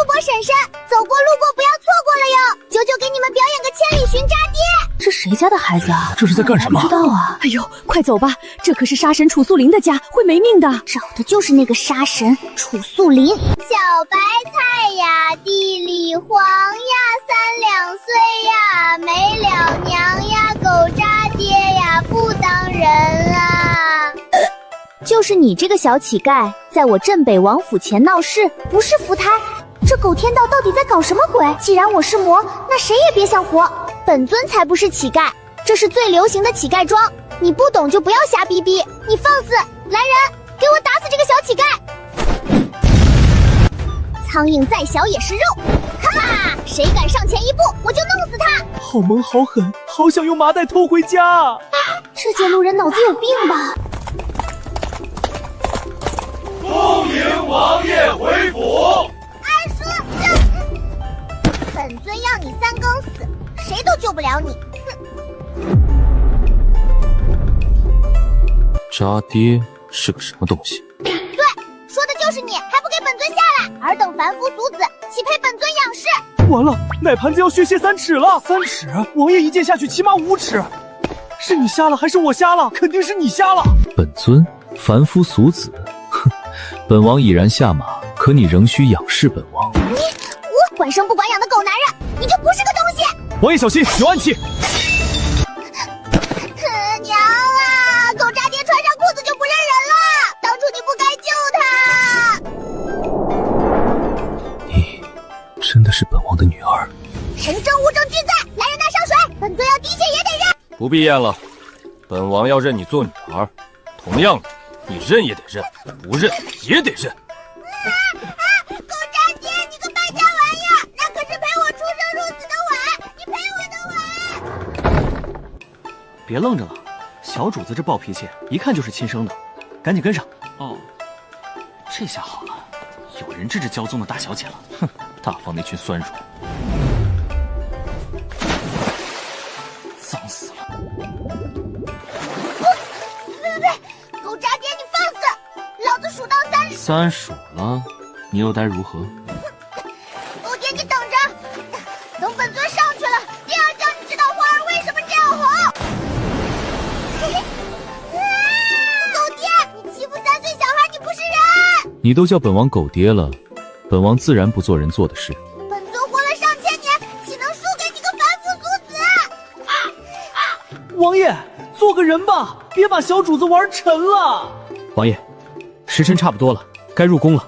伯婶婶，走过路过不要错过了哟！九九给你们表演个千里寻渣爹。这谁家的孩子啊？这是在干什么？不知道啊。哎呦，快走吧，这可是杀神楚素林的家，会没命的。找的就是那个杀神楚素林。小白菜呀，地里黄呀，3两岁呀，没了娘呀，狗渣爹呀，不当人啊！就是你这个小乞丐，在我镇北王府前闹事，不是福胎。这狗天道到底在搞什么鬼？既然我是魔，那谁也别想活。本尊才不是乞丐，这是最流行的乞丐装。你不懂就不要瞎逼逼。你放肆！来人，给我打死这个小乞丐！苍蝇再小也是肉，哈！谁敢上前一步，我就弄死他！好萌好狠，好想用麻袋偷回家啊！这届路人脑子有病吧？恭迎王爷回府。二叔，本尊要你3更死，谁都救不了你！渣爹是个什么东西？对，说的就是你，还不给本尊下来！尔等凡夫俗子，岂配本尊仰视？完了，奶盘子要血泄3尺了！3尺，王爷一剑下去起码5尺。是你瞎了还是我瞎了？肯定是你瞎了。本尊凡夫俗子，哼，本王已然下马，可你仍需仰视本王。我管生不管养的狗男人，你就不是个东西！王爷小心，有暗器！娘啊！狗渣爹穿上裤子就不认人了，当初你不该救他。你真的是本王的女儿？神证物证俱在，来人呐，上水！本尊要滴血也得认。不必验了，本王要认你做女儿，同样的，你认也得认，不认也得认。狗渣爹，你个败家玩意儿！那可是陪我出生入死的碗，你赔我的碗！别愣着了，小主子这暴脾气，一看就是亲生的，赶紧跟上。哦，这下好了，有人治这骄纵的大小姐了。哼，大方那群酸乳，脏死了！呸！狗渣爹，你放肆！老子数到3。3数了，你又待如何？狗爹，你等着，等本尊上去了，定要叫你知道花儿为什么这样红。狗爹，你欺负3岁小孩，你不是人！你都叫本王狗爹了，本王自然不做人做的事。本尊活了上千年，岂能输给你个凡夫俗子？王爷，做个人吧，别把小主子玩沉了。王爷，时辰差不多了，该入宫了。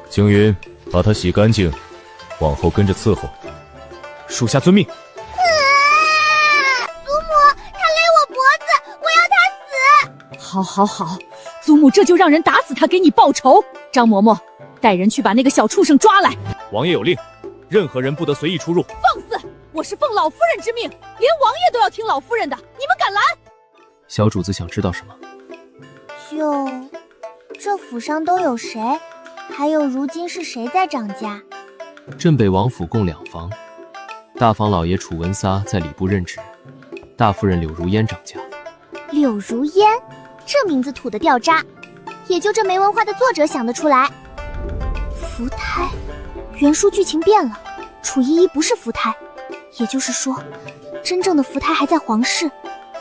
星云，把他洗干净，往后跟着伺候。属下遵命。祖母，他勒我脖子，我要他死！好，好，好，祖母这就让人打死他，给你报仇。张嬷嬷，带人去把那个小畜生抓来。王爷有令，任何人不得随意出入。放肆！我是奉老夫人之命，连王爷都要听老夫人的，你们敢拦？小主子想知道什么？这府上都有谁？还有如今是谁在掌家？镇北王府共2房，大房老爷楚文撒在礼部任职，大夫人柳如烟掌家。柳如烟，这名字土的掉渣，也就这没文化的作者想得出来。福胎，原书剧情变了，楚依依不是福胎，也就是说，真正的福胎还在皇室。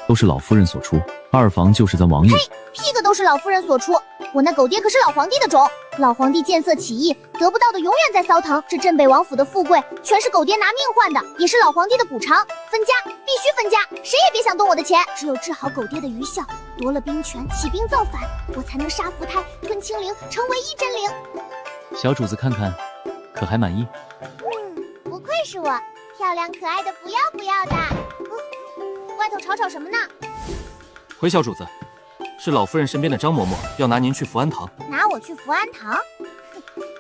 都是老夫人所出，2房就是咱王爷。呸！屁个都是老夫人所出，我那狗爹可是老皇帝的种。老皇帝见色起意，得不到的永远在骚腾。这镇北王府的富贵，全是狗爹拿命换的，也是老皇帝的补偿。分家，必须分家，谁也别想动我的钱。只有治好狗爹的愚孝，夺了兵权，起兵造反，我才能杀福胎，吞清零，成为一真灵。小主子看看，可还满意？不愧是我，漂亮可爱的不要不要的。外头吵吵什么呢？回小主子，是老夫人身边的张嬷嬷要拿您去福安堂。拿我去福安堂？哼，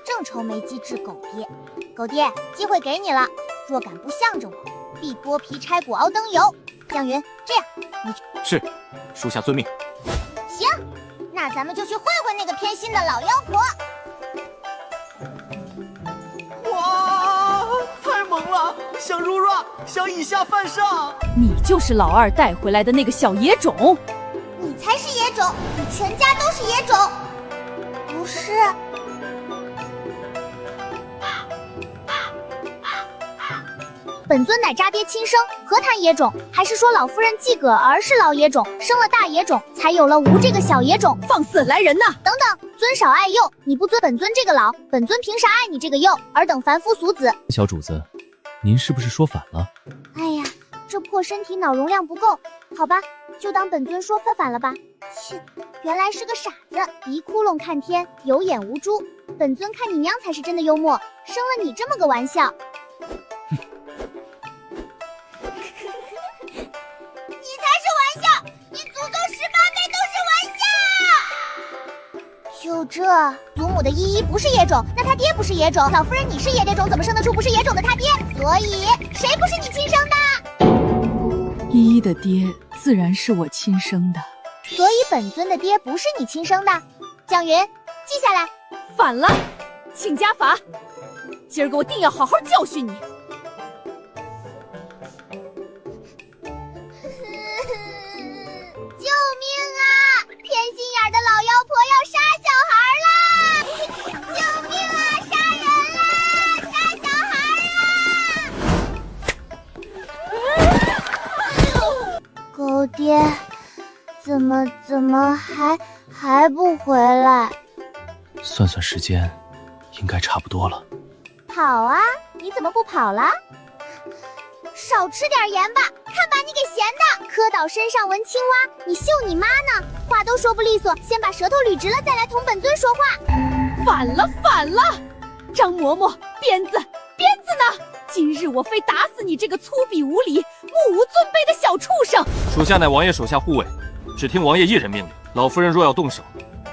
正愁没机治狗爹。狗爹，机会给你了，若敢不向着我，必剥皮拆骨熬灯油。江云，这样，你去。是，属下遵命。行，那咱们就去会会那个偏心的老妖婆。哇，太萌了，想入软，想以下犯上。你就是老二带回来的那个小野种。你才是野种，你全家都是野种。不是，本尊乃渣爹亲生，何谈野种？还是说老夫人继葛儿是老野种，生了大野种，才有了吾这个小野种？放肆来人呐！等等，尊少爱幼，你不尊本尊这个老，本尊凭啥爱你这个幼？尔等凡夫俗子。小主子，您是不是说反了？哎呀，这破身体脑容量不够，好吧，就当本尊说反了吧。切，原来是个傻子，鼻窟窿看天，有眼无珠。本尊看你娘才是真的幽默，生了你这么个玩笑。你才是玩笑，你祖宗18辈都是玩笑。就这，祖母的依依不是野种，那他爹不是野种，老夫人你是野爹种，怎么生得出不是野种的他爹？所以谁不是你亲生的？依依的爹自然是我亲生的，所以本尊的爹不是你亲生的。蒋云，记下来。反了，请家法，今儿个我定要好好教训你。救命啊！偏心眼的老妖婆要杀小孩啦！救命啊！杀人啦！杀小孩啦！狗爹，怎么还不回来？算算时间，应该差不多了。跑啊！你怎么不跑了？少吃点盐吧，看把你给咸的！磕倒身上闻青蛙，你秀你妈呢！话都说不利索，先把舌头捋直了再来同本尊说话。反了！张嬷嬷，鞭子呢？今日我非打死你这个粗鄙无礼、目无尊卑的小畜生！属下乃王爷手下护卫，只听王爷一人命令。老夫人若要动手，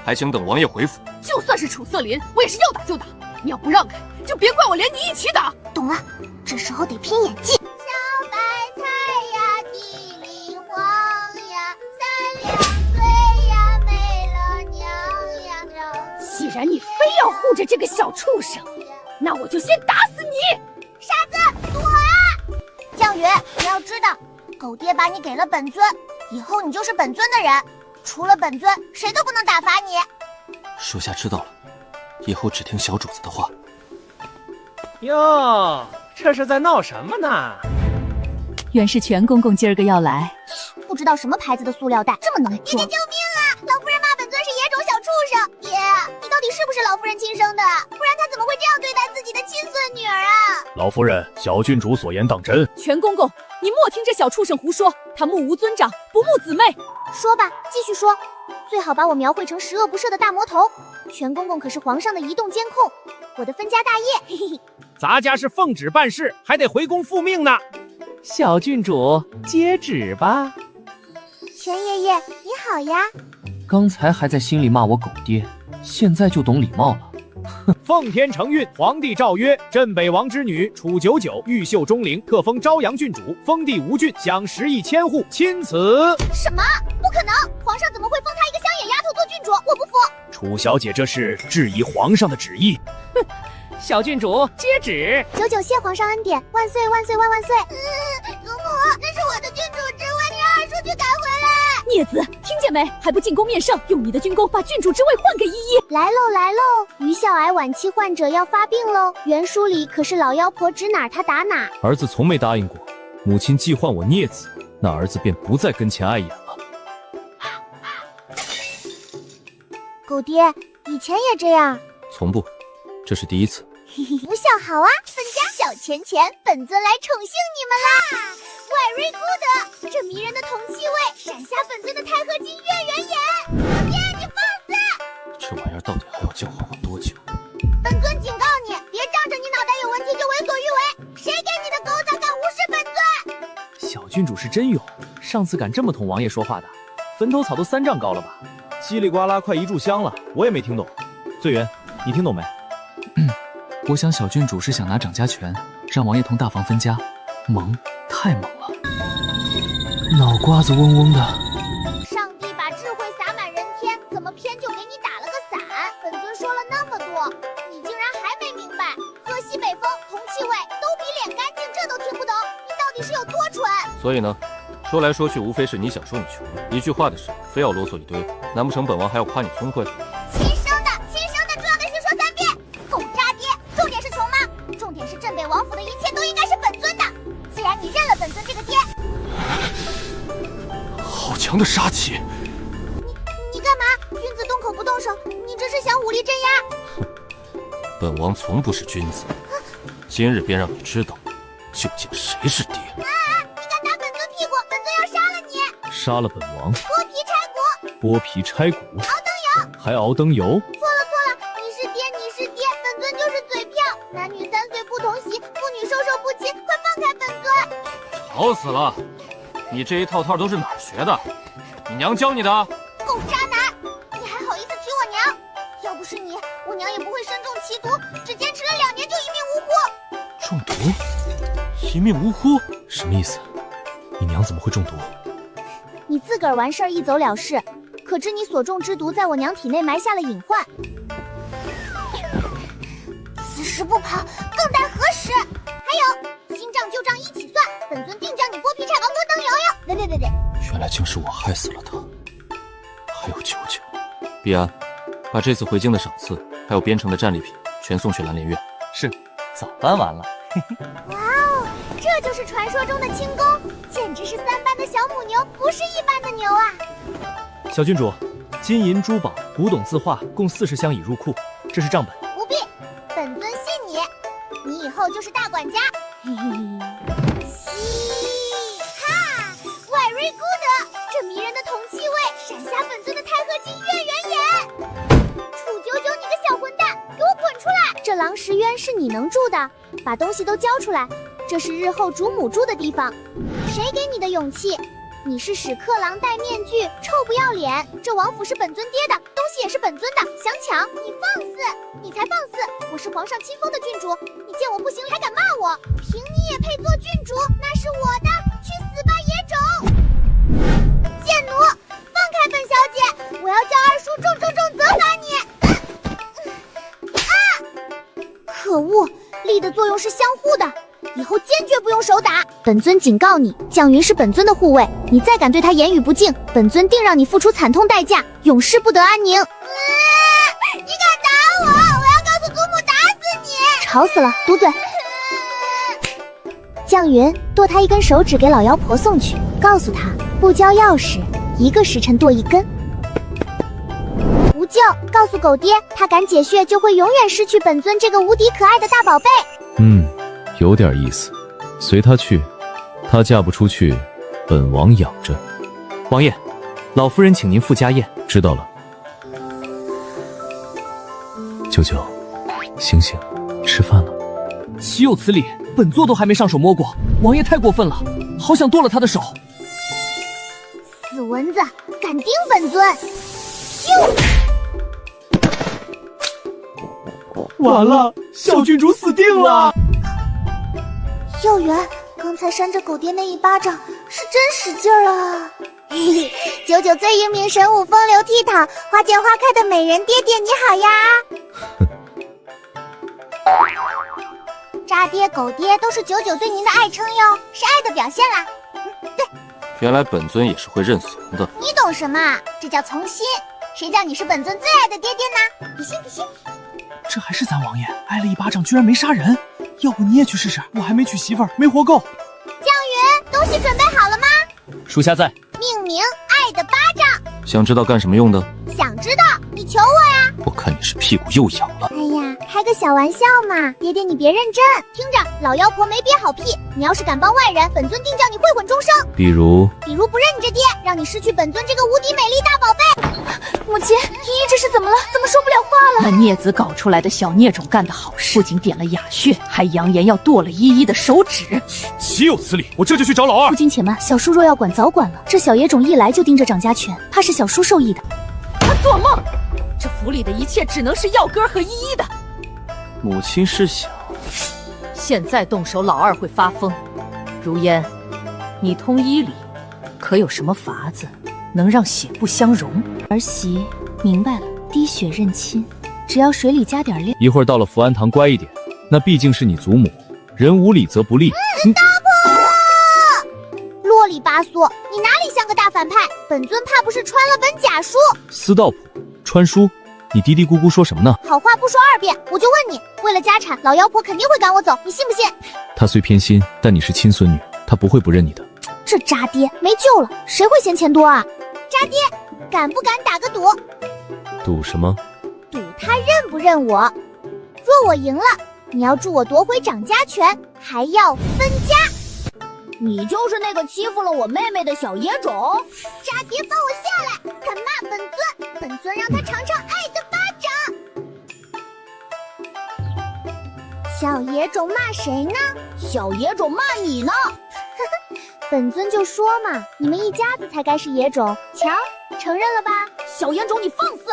还请等王爷回府。就算是楚瑟琳，我也是要打就打。你要不让开，就别怪我连你一起打。懂了，这时候得拼演技。小白菜呀，地里黄呀，3两岁呀，没了娘呀。既然你非要护着这个小畜生，那我就先打死你！傻子，躲啊！江云，你要知道，狗爹把你给了本尊，以后你就是本尊的人，除了本尊，谁都不能打罚你。属下知道了，以后只听小主子的话。哟，这是在闹什么呢？原是全公公今儿个要来，不知道什么牌子的塑料袋，这么能装。爹爹救命啊！老夫人骂本尊是野种小畜生。爹，你到底是不是老夫人亲生的？不然她怎么会这样对待自己的亲孙女儿啊？老夫人，小郡主所言当真。全公公，你莫听这小畜生胡说，他目无尊长，不慕姊妹。说吧，继续说。最好把我描绘成十恶不赦的大魔头。全公公可是皇上的移动监控，我的分家大业。嘿嘿嘿。咱家是奉旨办事，还得回宫复命呢。小郡主接旨吧。全爷爷你好呀。刚才还在心里骂我狗爹，现在就懂礼貌了。奉天承运，皇帝诏曰：镇北王之女楚九九玉秀钟灵，特封昭阳郡主，封地吴郡，享10亿千户，钦此。什么？不可能！皇上怎么会封她一个乡野丫头做郡主？我不服！楚小姐这是质疑皇上的旨意。哼，小郡主接旨。九九谢皇上恩典，万岁万岁万万岁！祖母，那是我的郡主之位，你让俺出去赶回来！孽子，听见没？还不进宫面圣，用你的军功把郡主之位换给依依。来喽来喽，于小癌晚期患者要发病喽。原书里可是老妖婆指哪儿他打哪儿。儿子从没答应过，母亲既换我孽子，那儿子便不在跟前碍眼了。狗爹，以前也这样？从不，这是第一次。不孝好啊！分家小钱钱，本尊来宠幸你们啦 ！Very good， 这迷人的铜气味闪瞎本尊的钛合金月圆眼。爹，你放肆！这玩意儿到底还要教化我多久？本尊警告你，别仗着你脑袋有问题就为所欲为！谁给你的狗子敢无视本尊？小郡主是真勇，上次敢这么同王爷说话的，坟头草都3丈高了吧？叽里呱啦快1炷香了，我也没听懂。醉元，你听懂没？我想小郡主是想拿掌家权，让王爷同大房分家，萌，太萌了，脑瓜子嗡嗡的。上帝把智慧洒满人天，怎么偏就给你打了个伞？本尊说了那么多，你竟然还没明白？喝西北风，铜气味，都比脸干净，这都听不懂，你到底是有多蠢？所以呢，说来说去，无非是你想说你穷，一句话的事非要啰嗦一堆，难不成本王还要夸你聪慧？亲生的，重要的是说3遍。狗渣爹，重点是穷吗？重点是镇北王府的一切都应该是本尊的。强的杀气。你干嘛？君子动口不动手，你这是想武力镇压？本王从不是君子，今日便让你知道，究竟谁是爹。你敢打本尊屁股，本尊要杀了你！杀了本王，剥皮拆骨，剥皮拆骨，熬灯油，还熬灯油。错了，你是爹，本尊就是嘴瓢。男女3岁不同席，妇女授受不亲，快放开本尊！吵死了！你这一套都是哪儿学的？你娘教你的？狗渣男，你还好意思提我娘？要不是你，我娘也不会身中奇毒，只坚持了2年就一命呜呼。中毒？一命呜呼？什么意思？你娘怎么会中毒？你自个儿完事儿一走了事，可知你所中之毒在我娘体内埋下了隐患。此时不跑，更待何时？还有，新账旧账一起算，本尊定将你剥皮拆熬锅灯油哟！对，原来竟是我害死了他，还有九九。碧安，把这次回京的赏赐还有编成的战利品全送去兰莲院。是，早搬完了。哇哦，这就是传说中的轻功，简直是3班的小母牛，不是1班的牛啊！小郡主，金银珠宝、古董字画共40箱已入库，这是账本。不必，本尊信你，你以后就是大管家。嘻哈 ，very good！ 这迷人的铜气味闪瞎本尊的钛合金月圆眼。楚九九，你个小混蛋，给我滚出来！这狼石渊是你能住的，把东西都交出来。这是日后主母住的地方。谁给你的勇气？你是屎壳郎戴面具，臭不要脸！这王府是本尊爹的，东西也是本尊的，想抢你放肆！你才放肆！我是皇上亲封的郡主，你见我不行还敢骂我？凭你也配做郡主？那是我的，去死吧野种！贱奴，放开本小姐！我要叫二叔重责罚你！可恶，力的作用是相互的。以后坚决不用手打！本尊警告你，绛云是本尊的护卫，你再敢对他言语不敬，本尊定让你付出惨痛代价，永世不得安宁！你敢打我，我要告诉祖母打死你！吵死了，堵嘴！绛云，剁他一根手指给老妖婆送去，告诉他不交钥匙，1个时辰剁1根。无救，告诉狗爹，他敢解穴就会永远失去本尊这个无敌可爱的大宝贝。有点意思，随她去，她嫁不出去，本王养着。王爷，老夫人请您赴家宴。知道了。舅舅，醒醒，吃饭了。岂有此理！本座都还没上手摸过，王爷太过分了，好想剁了他的手。死蚊子，敢叮本尊！咻！完了，小郡主死定了！幼元，刚才扇着狗爹那一巴掌是真使劲儿啊！嘿嘿，九九最英明神武，风流倜傥，花见花开的美人爹爹你好呀！渣爹狗爹都是九九对您的爱称哟，是爱的表现啦。对，原来本尊也是会认怂的。你懂什么？这叫从心。谁叫你是本尊最爱的爹爹呢？比心比心。这还是咱王爷，挨了一巴掌居然没杀人。要不你也去试试，我还没娶媳妇儿，没活够。绛云，东西准备好了吗？属下在。命名爱的巴掌。想知道干什么用的？想知道，你求我呀。我看你是屁股又痒了。哎呀，开个小玩笑嘛，爹爹你别认真。听着，老妖婆没憋好屁，你要是敢帮外人，本尊定叫你悔混终生。比如不认你这爹，让你失去本尊这个无敌美丽大宝贝。母亲，依依这是怎么了？怎么说不了话了？那孽子搞出来的小孽种干的好事，不仅点了哑穴，还扬言要剁了依依的手指。岂有此理！我这就去找老二。夫君且慢，小叔若要管早管了。这小野种一来就盯着掌家拳，怕是小叔授意的。他做梦！这府里的一切只能是耀哥和依依的。母亲是想，现在动手，老二会发疯。如烟，你通医理，可有什么法子能让血不相容？儿媳明白了，滴血认亲，只要水里加点料。一会儿到了福安堂乖一点，那毕竟是你祖母，人无礼则不立。大婆，啰里吧嗦，你哪里像个大反派？本尊怕不是穿了本假书。司道谱穿书，你嘀嘀咕咕说什么呢？好话不说2遍，我就问你，为了家产，老妖婆肯定会赶我走，你信不信？她虽偏心，但你是亲孙女，她不会不认你的。这渣爹没救了，谁会嫌钱多啊？渣爹，敢不敢打个赌？赌什么？赌他认不认我。若我赢了，你要助我夺回掌家权，还要分家。你就是那个欺负了我妹妹的小野种。渣爹放我下来，敢骂本尊，本尊让他尝尝爱的巴掌。小野种骂谁呢？小野种骂你呢。本尊就说嘛，你们一家子才该是野种，瞧，承认了吧？小野种你放肆！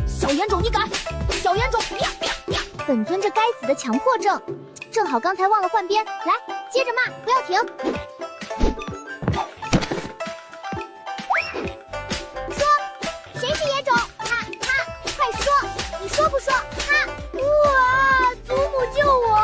小野种你敢！小野种啪啪啪！本尊这该死的强迫症，正好刚才忘了换边，来接着骂，不要停。说谁是野种？他，快说！你说不说？他，哇！祖母救我！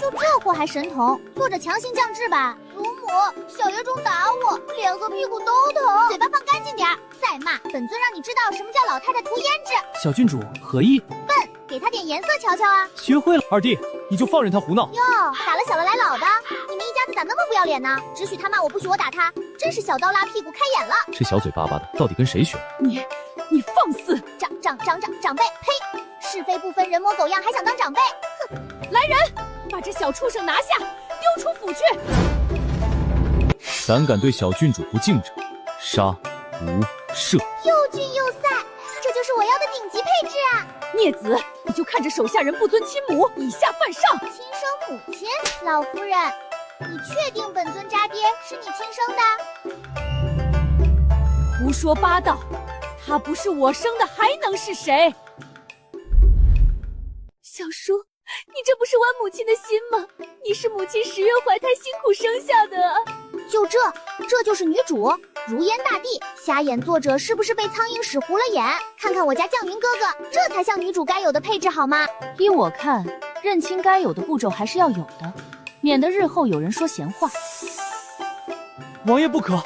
就这货还神童，做着强行降智吧？祖母，小野种打我，脸和屁股都疼，嘴巴放干净点儿。再骂，本尊让你知道什么叫老太太涂胭脂。小郡主何意？笨，给他点颜色瞧瞧啊！学会了。二弟，你就放任他胡闹。哟，打了小的来老的，你们一家子咋那么不要脸呢？只许他骂我，不许我打他，真是小刀拉屁股开眼了。这小嘴巴巴的，到底跟谁学？你放肆！长辈，呸！是非不分，人模狗样，还想当长辈？哼！来人，把这小畜生拿下，丢出府去！胆敢对小郡主不敬者，杀无赦。又俊又飒，这就是我要的顶级配置啊！孽子，你就看着手下人不尊亲母，以下犯上！亲生母亲，老夫人，你确定本尊渣爹是你亲生的？胡说八道，他不是我生的，还能是谁？小叔，你这不是剜母亲的心吗？你是母亲10月怀胎辛苦生下的。就这就是女主如烟大帝。瞎眼作者是不是被苍蝇使糊了眼？看看我家绛云哥哥，这才像女主该有的配置好吗？依我看，认亲该有的步骤还是要有的，免得日后有人说闲话。王爷不可，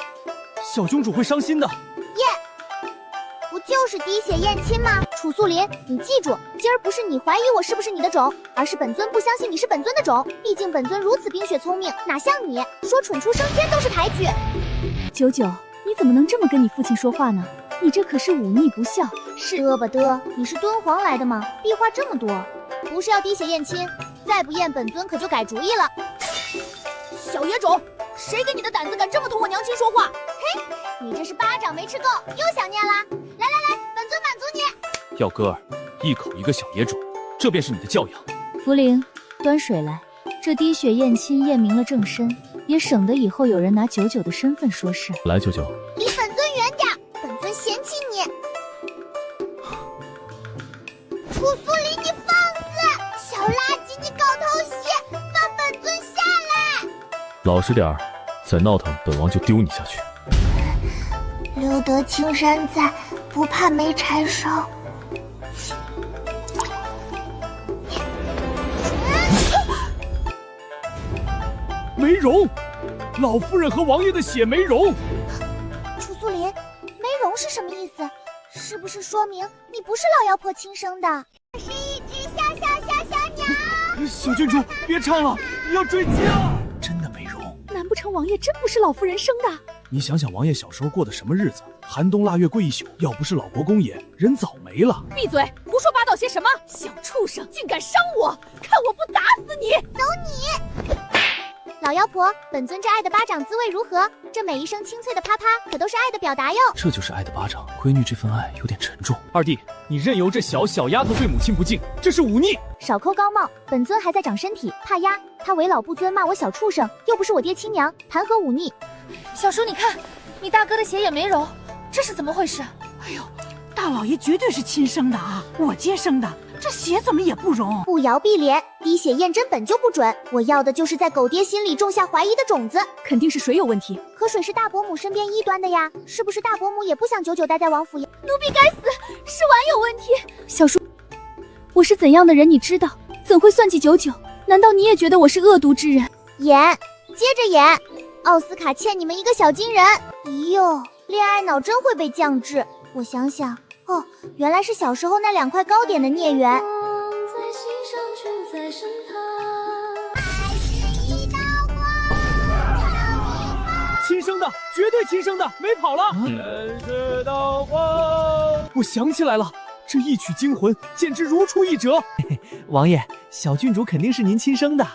小郡主会伤心的。不就是滴血验亲吗？楚素林，你记住，今儿不是你怀疑我是不是你的种，而是本尊不相信你是本尊的种。毕竟本尊如此冰雪聪明，哪像你说蠢出升天都是抬举。九九，你怎么能这么跟你父亲说话呢？你这可是忤逆不孝。是嘚吧嘚，你是敦煌来的吗？壁画这么多，不是要滴血验亲，再不验本尊可就改主意了。小野种，谁给你的胆子敢这么同我娘亲说话？嘿，你这是巴掌没吃够，又想念啦？来，本尊满足你。要哥儿，一口一个小野种，这便是你的教养。茯苓，端水来。这滴血验亲验明了正身，也省得以后有人拿九九的身份说事。来，九九，离本尊远点，本尊嫌弃你。楚素林，你放肆！小垃圾，你搞偷袭，放本尊下来！老实点儿，再闹腾，本王就丢你下去。留得青山在，不怕没柴烧。没容，老夫人和王爷的血没容。楚素林，没容是什么意思？是不是说明你不是老妖婆亲生的？是一只小鸟。小郡主，别唱了，要追击了！真的没容。难不成王爷真不是老夫人生的？你想想王爷小时候过的什么日子？寒冬腊月跪一宿，要不是老国公爷，人早没了。闭嘴，胡说八道些什么？小畜生，竟敢伤我！看我不打死你！走你！老妖婆，本尊这爱的巴掌滋味如何？这每一声清脆的啪啪，可都是爱的表达哟。这就是爱的巴掌，闺女这份爱有点沉重。二弟，你任由这小丫头对母亲不敬，这是忤逆。少扣高帽，本尊还在长身体，怕压。他为老不尊，骂我小畜生，又不是我爹亲娘，谈何忤逆？小叔，你看，你大哥的血也没揉，这是怎么回事？哎呦，大老爷绝对是亲生的啊，我接生的，这血怎么也不容。不摇碧莲，滴血验真本就不准，我要的就是在狗爹心里种下怀疑的种子。肯定是水有问题。可水是大伯母身边一端的呀，是不是大伯母也不想久久待在王府呀？奴婢该死，是碗有问题。小叔，我是怎样的人你知道，怎会算计九九？难道你也觉得我是恶毒之人？演，接着演。奥斯卡欠你们一个小金人。咦呦，恋爱脑真会被降智。我想想，哦，原来是小时候那2块糕点的孽缘。亲生生的，绝对亲生的，没跑了。人世的魂，我想起来了，这一曲惊魂简直如出一辙。王爷，小郡主肯定是您亲生的。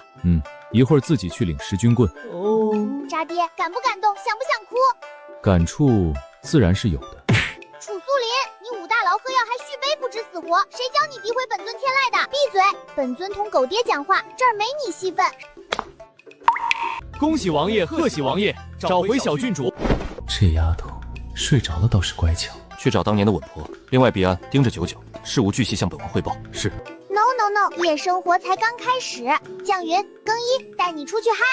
一会儿自己去领10军棍。哦，渣爹，感不感动？想不想哭？感触自然是有的。楚素林，你武大郎喝药还续杯，不知死活，谁教你诋毁本尊天籁的？闭嘴！本尊同狗爹讲话，这儿没你戏份。恭喜王爷，贺喜王爷，找回小郡主。这丫头睡着了倒是乖巧。去找当年的稳婆。另外，彼岸盯着99，事无巨细向本王汇报。是。No no no， 夜生活才刚开始。降云、更衣，带你出去嗨。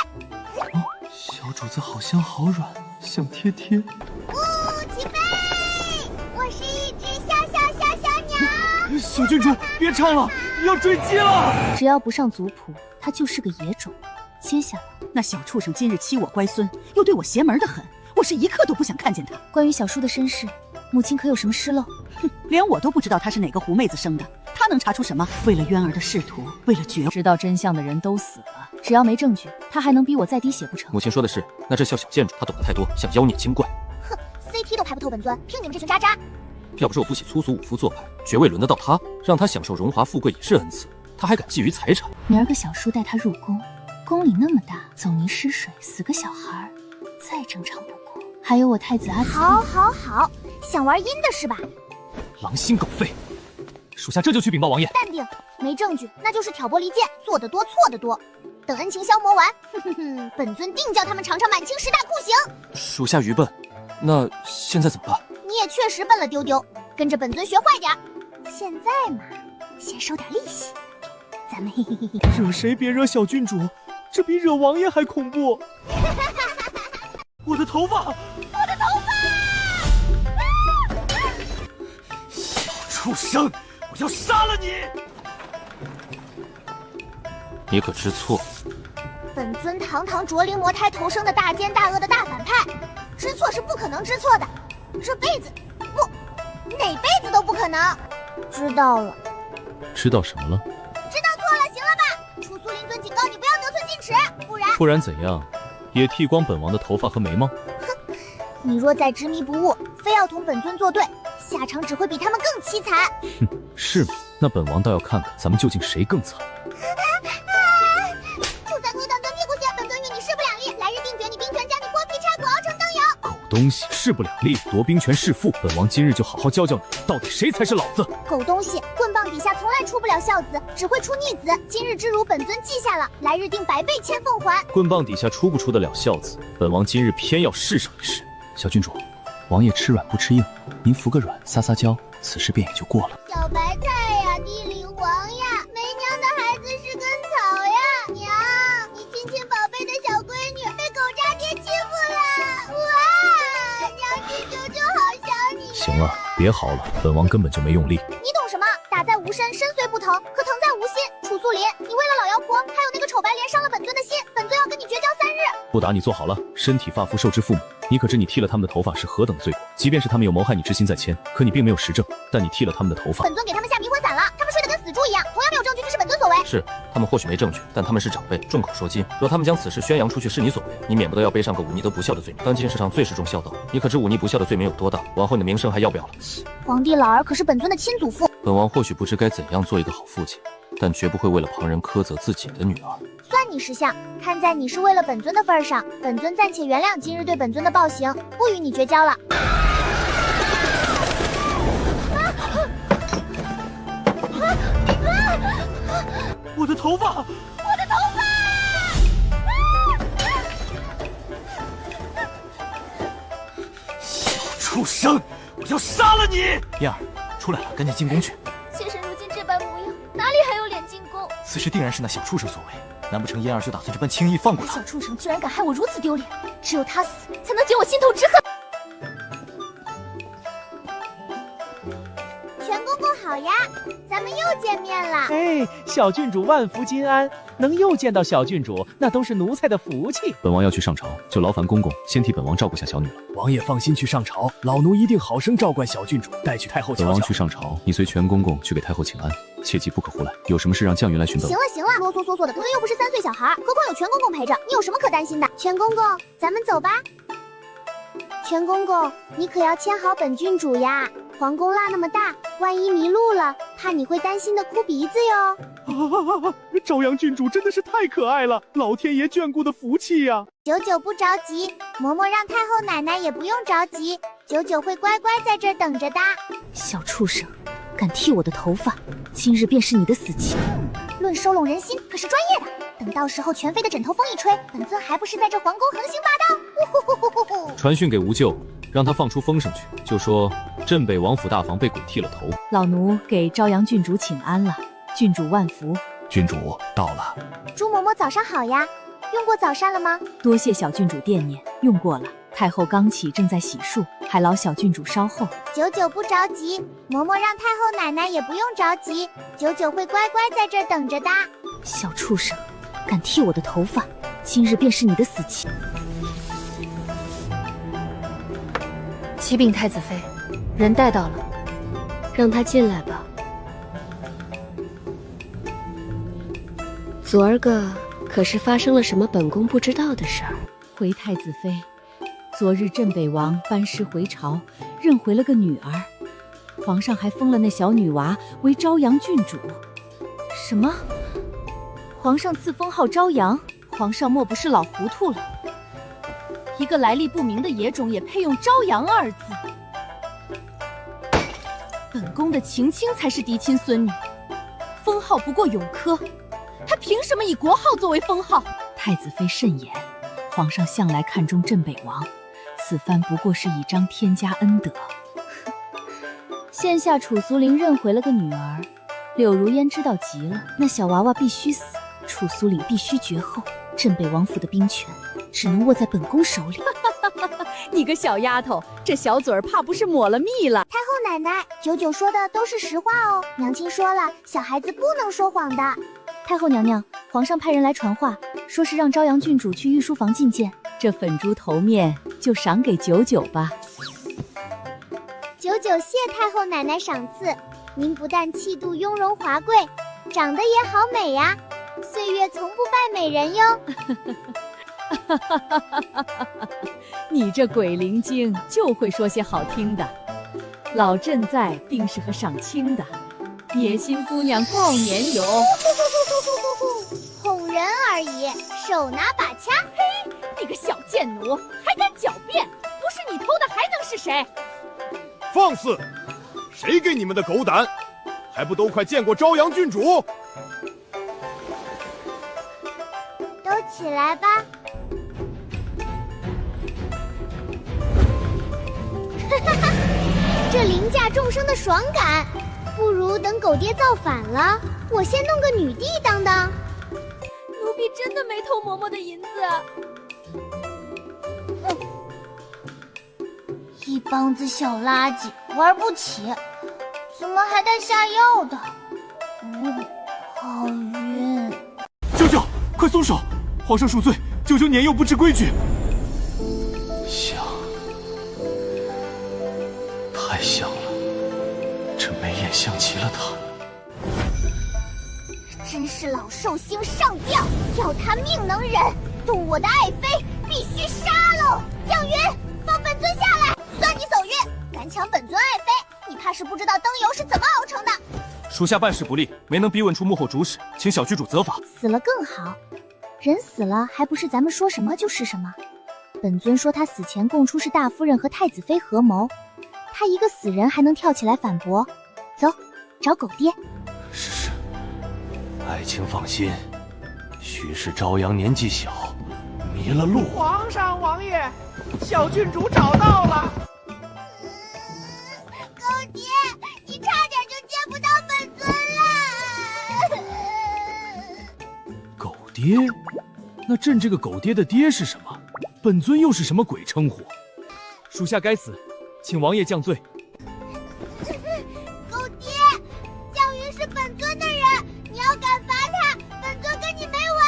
小主子好香好软，想贴贴。起飞！我是一只小鸟。小郡主，别唱了，要坠机了！只要不上族谱，他就是个野种。接下来，那小畜生今日欺我乖孙，又对我邪门的很，我是一刻都不想看见他。关于小叔的身世，母亲可有什么失漏？哼，连我都不知道他是哪个狐妹子生的，他能查出什么？为了渊儿的仕途，为了绝，知道真相的人都死了，只要没证据，他还能逼我再滴血不成？母亲说的是，那这小贱主她懂得太多，像妖孽精怪。哼 ，CT 都排不透本尊，凭你们这群渣渣！要不是我不喜粗俗武夫做派，绝未轮得到他，让他享受荣华富贵也是恩赐，他还敢觊觎财产？明儿个小叔带他入宫，宫里那么大，走泥湿水，死个小孩，再正常不过。还有我太子阿紫。好，想玩阴的是吧？狼心狗肺，属下这就去禀报王爷。淡定，没证据，那就是挑拨离间，做得多错得多。等恩情消磨完，本尊定叫他们尝尝满清10大酷刑。属下愚笨，那现在怎么办？你也确实笨了丢丢，跟着本尊学坏点。现在嘛，先收点利息，咱们惹谁别惹小郡主，这比惹王爷还恐怖。我的头发！小畜生，我要杀了你！你可知错？本尊堂堂卓灵魔胎投生的大奸大恶的大反派，知错是不可能知错的，这辈子不，哪辈子都不可能。知道了。知道什么了？知道错了，行了吧？楚素林尊警告你不要得寸进尺，不然怎样？也剃光本王的头发和眉毛？哼，你若再执迷不悟，非要同本尊作对，下场只会比他们更凄惨。哼，是吗？那本王倒要看看咱们究竟谁更惨。处在鬼等蹲屁股下，本尊与你势不两立，来日定决你兵权，将你剥皮拆骨，熬成灯油。狗东西，势不两立，夺兵权弑父，本王今日就好好教教你，到底谁才是老子！狗东西，棍棒底下从来出不了孝子，只会出逆子。今日之辱，本尊记下了，来日定100倍千奉还。棍棒底下出不出得了孝子，本王今日偏要试上一试。小郡主，王爷吃软不吃硬，您服个软，撒撒娇，此事便也就过了。小白菜呀，地里黄呀，没娘的孩子是根草呀！娘，你亲亲宝贝的小闺女被狗渣爹欺负了！哇，娘亲舅舅好想你。行了，别嚎了，本王根本就没用力。你懂什么？打在无身，身虽不疼，可疼在无心。楚素林，你为了老妖婆，还有那个丑白莲伤了本尊的心，本尊要跟你绝交3日。不打你坐好了，身体发肤受之父母。你可知你剃了他们的头发是何等的罪过？即便是他们有谋害你之心在前，可你并没有实证，但你剃了他们的头发。本尊给他们下迷魂散了，他们睡得跟死猪一样，同样没有证据，这是本尊所为。是，他们或许没证据，但他们是长辈，众口铄金。若他们将此事宣扬出去是你所为，你免不得要背上个忤逆得不孝的罪名。当今世上最是重孝道，你可知忤逆不孝的罪名有多大？往后你的名声还要不要了？皇帝老儿可是本尊的亲祖父。本王或许不知该怎样做一个好父亲，但绝不会为了旁人苛责自己的女儿。算你识相，看在你是为了本尊的份上，本尊暂且原谅今日对本尊的暴行，不与你绝交了。我的头发！小畜生，我要杀了你！燕儿，出来了，赶紧进宫去。妾身如今这般模样，哪里还有脸进宫？此事定然是那小畜生所为，难不成燕儿就打算这般轻易放过他？小畜生居然敢害我如此丢脸，只有他死，才能解我心头之恨。全公公好呀，咱们又见面了。哎，小郡主万福金安，能又见到小郡主，那都是奴才的福气。本王要去上朝，就劳烦公公先替本王照顾下小女了。王爷放心去上朝，老奴一定好生照管小郡主，带去太后瞧瞧。本王去上朝，你随全公公去给太后请安，切记不可胡来。有什么事让将云来寻本。行了，啰嗦嗦嗦的，本尊又不是3岁小孩，何况有全公公陪着，你有什么可担心的？全公公，咱们走吧。全公公，你可要牵好本郡主呀！皇宫拉那么大，万一迷路了，怕你会担心的哭鼻子哟。朝阳郡主真的是太可爱了，老天爷眷顾的福气呀！九九不着急，嬷嬷让太后奶奶也不用着急，九九会乖乖在这儿等着的。小畜生，敢剃我的头发，今日便是你的死期。论收拢人心可是专业的，等到时候全妃的枕头风一吹，本尊还不是在这皇宫横行霸道？呼呼呼呼呼呼！传讯给吴舅，让他放出风声去，就说镇北王府大房被鬼剃了头。老奴给朝阳郡主请安了，郡主万福。郡主到了。朱嬷嬷早上好呀，用过早膳了吗？多谢小郡主惦念，用过了。太后刚起，正在洗漱，还劳小郡主稍后。九九不着急，嬷嬷让太后奶奶也不用着急，九九会乖乖在这儿等着的。小畜生，敢剃我的头发，今日便是你的死期。启禀太子妃，人带到了，让他进来吧。昨儿个可是发生了什么本宫不知道的事儿？回太子妃，昨日镇北王班师回朝，认回了个女儿，皇上还封了那小女娃为朝阳郡主。什么？皇上赐封号朝阳？皇上莫不是老糊涂了？一个来历不明的野种也配用朝阳二字？本宫的晴清才是嫡亲孙女，封号不过永科，他凭什么以国号作为封号？太子妃慎言，皇上向来看重镇北王，此番不过是以彰天家恩德。现下楚苏林认回了个女儿，柳如烟知道急了，那小娃娃必须死，楚苏里必须绝后，镇北王府的兵权只能握在本宫手里。你个小丫头，这小嘴儿怕不是抹了蜜了？太后奶奶，九九说的都是实话哦，娘亲说了，小孩子不能说谎的。太后娘娘，皇上派人来传话，说是让朝阳郡主去御书房觐见，这粉猪头面就赏给九九吧。九九谢太后奶奶赏赐，您不但气度雍容华贵，长得也好美呀，岁月从不败美人哟。你这鬼灵精就会说些好听的，老朕在定是和赏亲的。野心姑娘报年有，哄人而已，手拿把掐。嘿，你个小贱奴，还敢狡辩？不是你偷的还能是谁？放肆！谁给你们的狗胆？还不都快见过朝阳郡主？都起来吧。这凌驾众生的爽感，不如等狗爹造反了，我先弄个女帝当当。奴婢真的没偷嬷嬷的银子。一帮子小垃圾，玩不起，怎么还带下药的？好晕。九九，快松手！皇上恕罪，九九年幼不知规矩。像，太像了，这眉眼像极了他。真是老寿星上吊，要他命能忍，动我的爱妃必须杀喽！将云，放本尊下来，算你走运。敢抢本尊爱妃，你怕是不知道灯油是怎么熬成的。属下办事不力，没能逼问出幕后主使，请小居主责罚。死了更好，人死了还不是咱们说什么就是什么。本尊说他死前供出是大夫人和太子妃合谋，他一个死人还能跳起来反驳？走，找狗爹。是，爱卿放心，许是朝阳年纪小，迷了路。皇上王爷，小郡主找到了。狗爹，你差点就见不到本尊了。狗爹？那朕这个狗爹的爹是什么？本尊又是什么鬼称呼？属下该死，请王爷降罪。狗爹，将云是本尊的人，你要敢罚他，本尊跟你没完。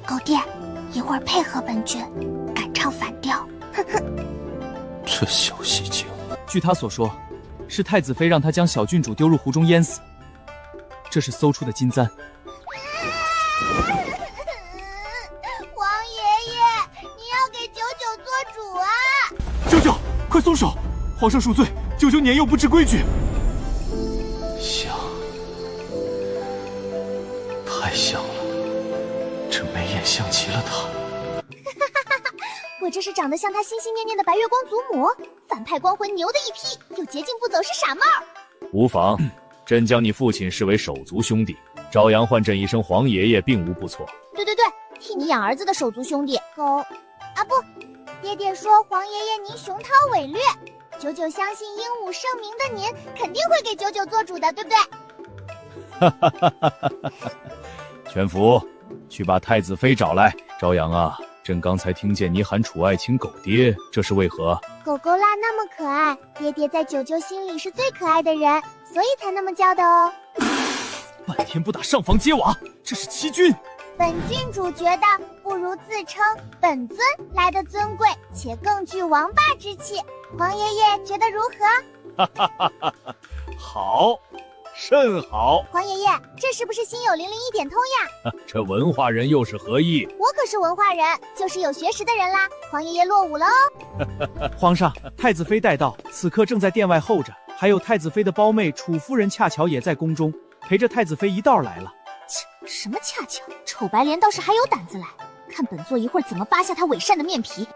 狗爹，一会儿配合本君，敢唱反调。这小戏精，据他所说，是太子妃让他将小郡主丢入湖中淹死。这是搜出的金簪。九九，快松手！皇上恕罪，九九年幼不知规矩。像，太像了，这眉眼像极了他。我这是长得像他心心念念的白月光祖母，反派光魂牛的一批，又捷径不走是傻帽。无妨，朕将你父亲视为手足兄弟，朝阳唤朕一声皇爷爷，并无不错。对，替你养儿子的手足兄弟。狗啊不，爹爹说皇爷爷您雄韬伟略，九九相信英武圣明的您肯定会给九九做主的，对不对？全福，去把太子妃找来。朝阳啊，朕刚才听见你喊楚爱卿狗爹，这是为何？狗狗啦那么可爱，爹爹在九九心里是最可爱的人，所以才那么叫的哦。半天不打上房揭瓦，这是欺君。本郡主觉得不如自称本尊来的尊贵，且更具王霸之气。皇爷爷觉得如何？好，甚好。皇爷爷，这是不是心有灵灵一点通呀？这文化人又是何意？我可是文化人，就是有学识的人啦。皇爷爷落伍了哦。皇上，太子妃带到，此刻正在殿外候着，还有太子妃的胞妹楚夫人恰巧也在宫中，陪着太子妃一道来了。切，什么恰巧？丑白莲倒是还有胆子来，看本座一会儿怎么扒下他伪善的面皮。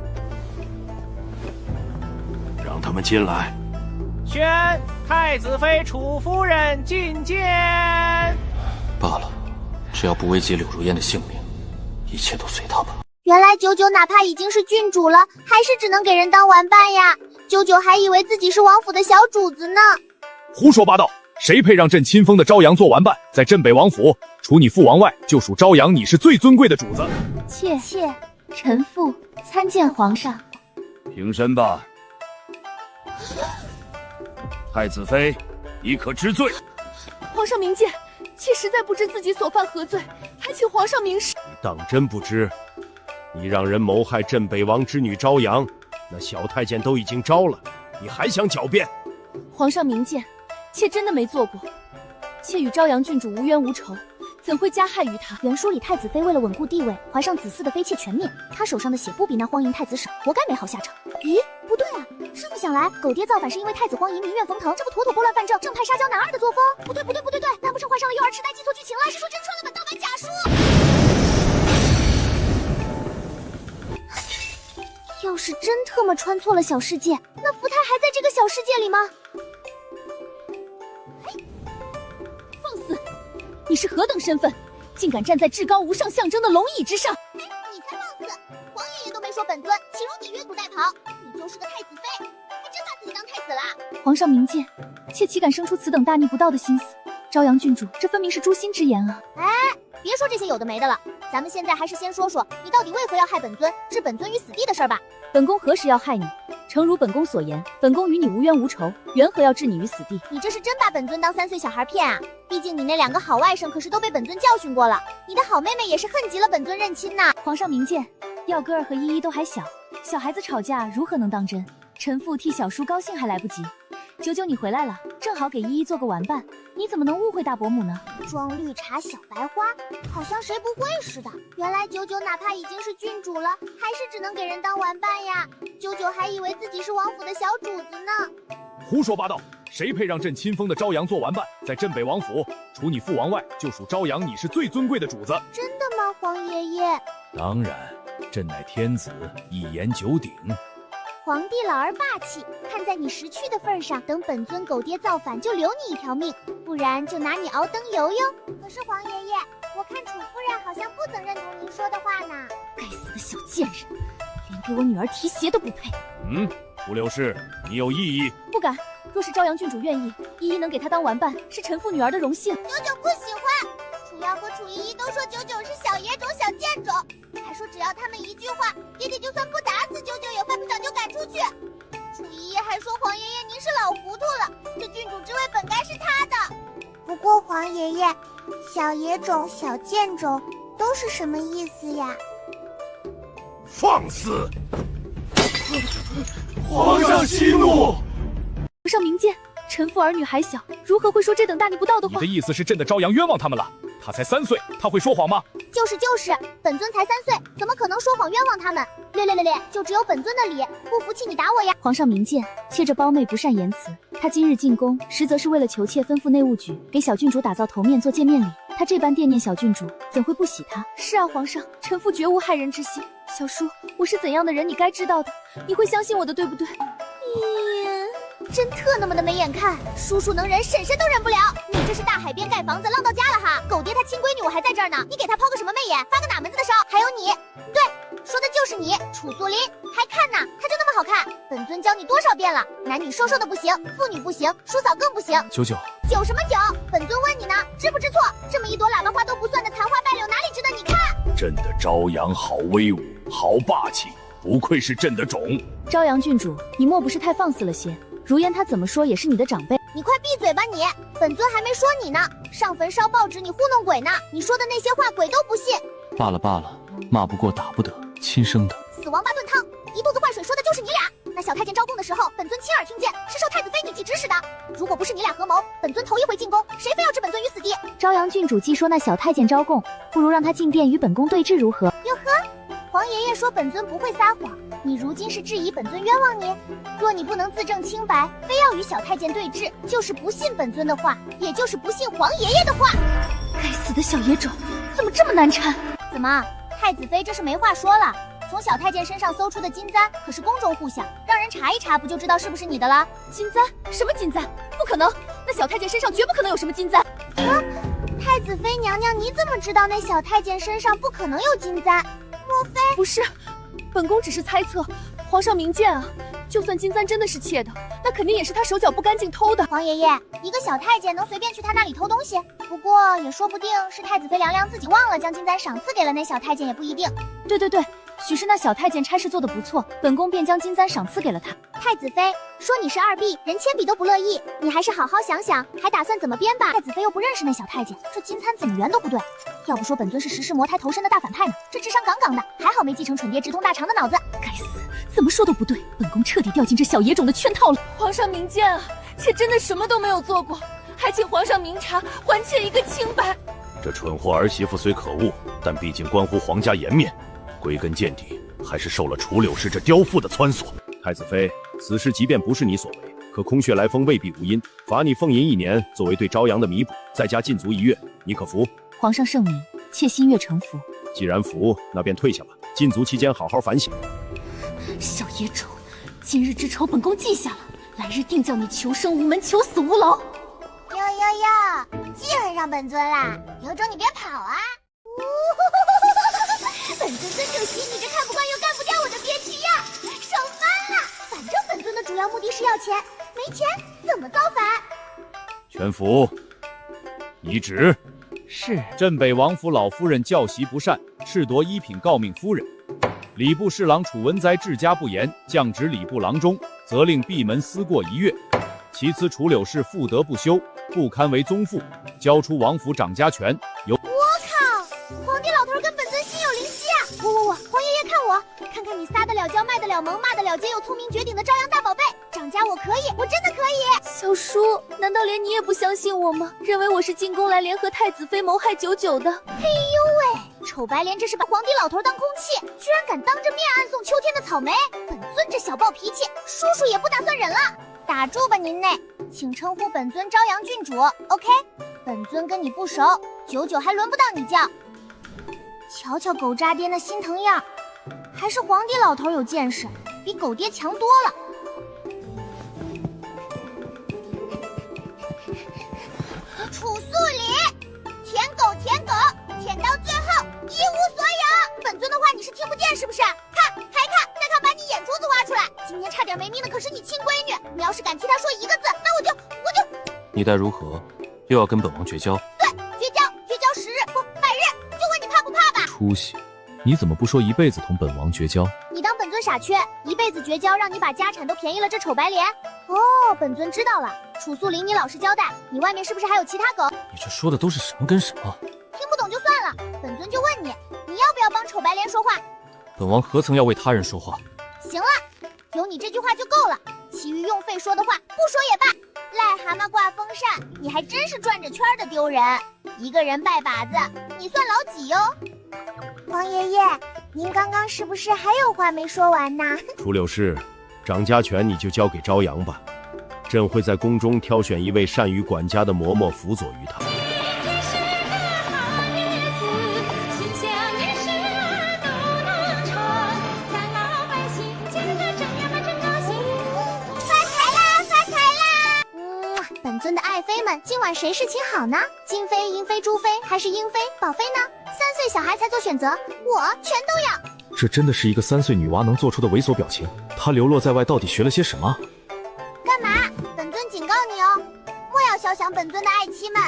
让他们进来。宣太子妃楚夫人觐见。罢了，只要不危及柳如烟的性命，一切都随他吧。原来九九哪怕已经是郡主了，还是只能给人当玩伴呀。九九还以为自己是王府的小主子呢。胡说八道！谁配让朕亲封的朝阳做玩伴？在镇北王府，除你父王外，就属朝阳你是最尊贵的主子。妾臣妇参见皇上。平身吧。太子妃，你可知罪？皇上明鉴，妾实在不知自己所犯何罪，还请皇上明示。你当真不知？你让人谋害镇北王之女朝阳，那小太监都已经招了，你还想狡辩？皇上明鉴，妾真的没做过，妾与朝阳郡主无冤无仇，怎会加害于他？原书里太子妃为了稳固地位，怀上子嗣的妃妾全灭，她手上的血不比那荒淫太子少，活该没好下场。咦，不对啊，这么想来，狗爹造反是因为太子荒淫民怨沸腾，这不妥妥拨乱反正、正派杀交男二的作风？不对，难不成患上了幼儿痴呆，记错剧情了？是说真穿了本盗版假书？要是真特么穿错了小世界，那福太还在这个小世界里吗？放肆！你是何等身份，竟敢站在至高无上象征的龙椅之上？哎，你才放肆！皇爷爷都没说本尊，岂容你越俎代庖？你就是个太子妃，还真把自己当太子啦！皇上明鉴，妾岂敢生出此等大逆不道的心思？朝阳郡主，这分明是诛心之言啊！哎，别说这些有的没的了，咱们现在还是先说说你到底为何要害本尊，置本尊于死地的事儿吧。本宫何时要害你？诚如本宫所言，本宫与你无冤无仇，缘何要置你于死地？你这是真把本尊当3岁小孩骗啊！毕竟你那2个好外甥可是都被本尊教训过了，你的好妹妹也是恨极了本尊认亲呐。皇上明鉴，耀哥儿和依依都还小，小孩子吵架如何能当真？臣妇替小叔高兴还来不及。九九你回来了，正好给依依做个玩伴，你怎么能误会大伯母呢？装绿茶小白花，好像谁不会似的。原来九九哪怕已经是郡主了，还是只能给人当玩伴呀。九九还以为自己是王府的小主子呢。胡说八道！谁配让朕亲封的朝阳做玩伴？在镇北王府，除你父王外，就属朝阳你是最尊贵的主子。真的吗，皇爷爷？当然，朕乃天子，一言九鼎。皇帝老儿霸气，看在你识趣的份上，等本尊狗爹造反就留你一条命，不然就拿你熬灯油哟。可是皇爷爷，我看楚夫人好像不怎认同您说的话呢。该死的小贱人，连给我女儿提鞋都不配。楚六氏，你有异议？不敢。若是朝阳郡主愿意，依依能给她当玩伴，是臣妇女儿的荣幸。九九不喜欢。楚瑶和楚依依都说九九是小野种、小贱种，还说只要他们一句话，爹爹就算不打死九九，也会不讲究赶出去。楚依依还说皇爷爷您是老糊涂了，这郡主之位本该是他的。不过皇爷爷，小野种、小贱种都是什么意思呀？放肆！皇上息怒！皇上明鉴，臣妇儿女还小，如何会说这等大逆不道的话？你的意思是朕的朝阳冤枉他们了？他才3岁，他会说谎吗？就是，本尊才3岁，怎么可能说谎冤枉他们？略，就只有本尊的理，不服气你打我呀！皇上明鉴，妾这胞妹不善言辞，她今日进宫，实则是为了求妾吩咐内务局给小郡主打造头面做见面礼。她这般惦念小郡主，怎会不喜她？是啊，皇上，臣妇绝无害人之心。小叔，我是怎样的人，你该知道的，你会相信我的，对不对？真特那么的没眼看，叔叔能忍，婶婶都忍不了。你这是大海边盖房子，浪到家了哈！狗爹他亲闺女我还在这儿呢，你给他抛个什么媚眼，发个哪门子的烧？还有你，对，说的就是你，楚素林，还看呢？他就那么好看？本尊教你多少遍了，男女授受的不行，妇女不行，叔嫂更不行。九九什么九？本尊问你呢，知不知错？这么一朵喇叭花都不算的残花败柳，哪里值得你看？朕的朝阳好威武，好霸气，不愧是朕的种。朝阳郡主，你莫不是太放肆了些？如烟他怎么说也是你的长辈，你快闭嘴吧你！本尊还没说你呢，上坟烧报纸你糊弄鬼呢，你说的那些话鬼都不信。罢了，骂不过打不得，亲生的。死王八炖汤，一肚子坏水说的就是你俩。那小太监招供的时候，本尊亲耳听见，是受太子妃女婿指使的。如果不是你俩合谋，本尊头一回进宫，谁非要置本尊于死地？朝阳郡主既说那小太监招供，不如让他进殿与本宫对质如何？哟呵，皇爷爷说本尊不会撒谎，你如今是质疑本尊冤枉你？若你不能自证清白，非要与小太监对质，就是不信本尊的话，也就是不信皇爷爷的话。该死的小野种，怎么这么难缠？怎么，太子妃这是没话说了？从小太监身上搜出的金簪可是宫中户晓，让人查一查不就知道是不是你的了？金簪？什么金簪？不可能，那小太监身上绝不可能有什么金簪。太子妃娘娘，你怎么知道那小太监身上不可能有金簪？莫非？不是，本宫只是猜测。皇上明鉴啊，就算金簪真的是妾的，那肯定也是他手脚不干净偷的。皇爷爷，一个小太监能随便去他那里偷东西？不过也说不定是太子妃娘娘自己忘了将金簪赏赐给了那小太监，也不一定。对，许是那小太监差事做得不错，本宫便将金簪赏赐给了他。太子妃说你是2婢，人千比都不乐意，你还是好好想想，还打算怎么编吧？太子妃又不认识那小太监，这金簪怎么圆都不对。要不说本尊是石狮魔胎投身的大反派呢，这智商杠杠的，还好没继承蠢爹直通大肠的脑子。该死，怎么说都不对，本宫彻底掉进这小野种的圈套了。皇上明鉴啊，妾真的什么都没有做过，还请皇上明察，还妾一个清白。这蠢货儿媳妇虽可恶，但毕竟关乎皇家颜面，归根见底还是受了楚柳氏这刁妇的撺掇。太子妃，此事即便不是你所为，可空穴来风未必无因，罚你俸银1年，作为对朝阳的弥补，再加禁足1月，你可服？皇上圣明，妾心悦诚服。既然服，那便退下吧。禁足期间好好反省。小野种，今日之仇本宫记下了，来日定叫你求生无门，求死无楼。哟，记恨上本尊啦？有种你别跑啊！本尊尊就喜你这看不惯又干不掉我的憋屈样，爽翻了！反正本尊的主要目的是要钱，没钱怎么造反？全服，拟旨。是。镇北王府老夫人教习不善，斥夺1品诰命夫人。礼部侍郎楚文哉治家不严，降职礼部郎中，责令闭门思过1月。其次楚柳氏妇德不修，不堪为宗妇，交出王府掌家权。由我靠，皇帝老头跟本尊心有灵犀啊！我，皇爷爷看我，看看你撒得了娇，卖得了萌，骂得了街，又聪明绝顶的朝阳大宝贝，掌家我可以，我真的可以。小叔，难道连你也不相信我吗？认为我是进宫来联合太子妃谋害九九的？嘿呦喂，丑白莲这是把皇帝老头当空气，居然敢当着面暗送秋天的草莓，本尊这小暴脾气，叔叔也不打算忍了。打住吧您嘞，请称呼本尊朝阳郡主 ，OK？ 本尊跟你不熟，九九还轮不到你叫。瞧瞧狗渣爹那心疼样，还是皇帝老头有见识，比狗爹强多了。楚素林，舔狗，舔到最后一无所有。本尊的话你是听不见是不是？看，还看，再看，把你眼珠子挖出来。今天差点没命的可是你亲闺女，你要是敢替她说一个字，那我就……你待如何？又要跟本王绝交？对，绝交10日不100日，就问你怕不怕吧？出息！你怎么不说一辈子同本王绝交？你当本尊傻缺？一辈子绝交，让你把家产都便宜了这丑白莲？哦，本尊知道了。楚素林，你老实交代，你外面是不是还有其他狗？你这说的都是什么跟什么？听不懂就算了，本尊就问你，你要不要帮丑白莲说话？本王何曾要为他人说话？行了，有你这句话就够了，其余用费说的话不说也罢。癞蛤蟆挂风扇，你还真是转着圈的丢人。一个人拜把子，你算老几哟？王爷爷，您刚刚是不是还有话没说完呢？楚柳氏，掌家权你就交给朝阳吧，朕会在宫中挑选一位善于管家的嬷嬷辅佐于他。本尊的爱妃们，今晚谁侍寝好呢？金妃、银妃、珠妃，还是英妃、宝妃呢？3岁小孩才做选择，我全都要。这真的是一个3岁女娃能做出的猥琐表情。她流落在外，到底学了些什么？干嘛？本尊警告你哦，莫要小想本尊的爱妻们。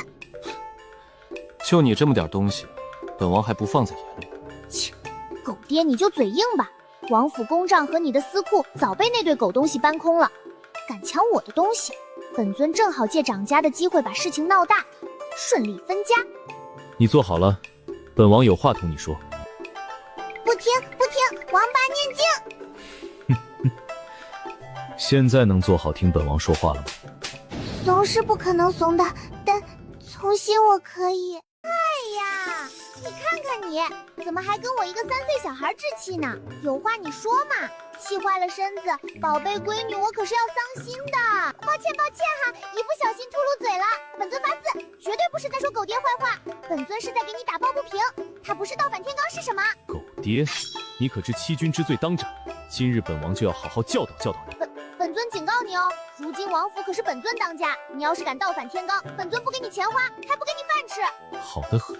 就你这么点东西，本王还不放在眼里。切，狗爹你就嘴硬吧！王府公账和你的私库早被那对狗东西搬空了，敢抢我的东西！本尊正好借掌家的机会把事情闹大，顺利分家。你坐好了，本王有话同你说。不听，王八念经。现在能做好听本王说话了吗？怂是不可能怂的，但从心我可以。哎呀，你看看你，怎么还跟我一个3岁小孩置气呢？有话你说嘛，气坏了身子，宝贝闺女我可是要伤心的。抱歉哈，一不小心秃噜嘴了。本尊发誓，绝对不是在说狗爹坏话，本尊是在给你打抱不平。他不是倒反天罡是什么？狗爹，你可知欺君之罪当斩？今日本王就要好好教导教导你。本尊警告你哦，如今王府可是本尊当家，你要是敢倒反天罡，本尊不给你钱花，还不给你饭吃。好得很，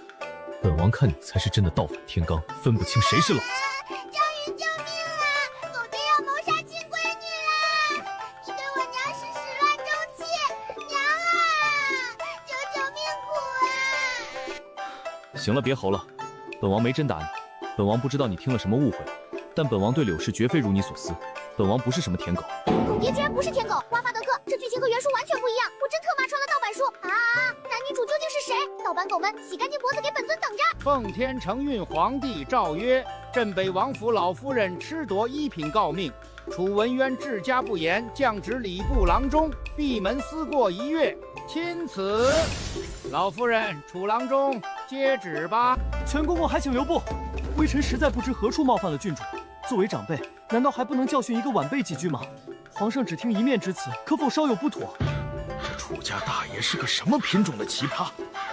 本王看你才是真的倒反天罡，分不清谁是老子。江云救命啊！狗爹要谋杀亲闺女了！你对我娘是始乱终弃，娘啊，救命苦啊！行了，别吼了，本王没真打你，本王不知道你听了什么误会，但本王对柳氏绝非如你所思，本王不是什么舔狗。狗爹居然不是舔狗，哇发德克，这剧情和原书完全不一样，我真特骂穿了盗版书啊！男女主究竟是谁？盗版狗们洗干净脖子给本尊等着！奉天承运皇帝诏曰：镇北王府老夫人褫夺1品诰命，楚文渊治家不严，降职礼部郎中，闭门思过1月。钦此。老夫人、楚郎中接旨吧。全公公还请留步，微臣实在不知何处冒犯了郡主。作为长辈，难道还不能教训一个晚辈几句吗？皇上只听一面之词，可否稍有不妥？这楚家大爷是个什么品种的奇葩？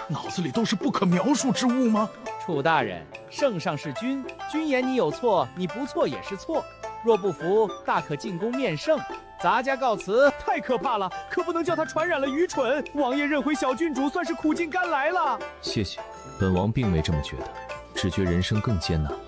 脑子里都是不可描述之物吗？楚大人，圣上是君，君言你有错，你不错也是错。若不服，大可进宫面圣。咱家告辞。太可怕了，可不能叫他传染了愚蠢。王爷认回小郡主，算是苦尽甘来了。谢谢，本王并没这么觉得，只觉人生更艰难了。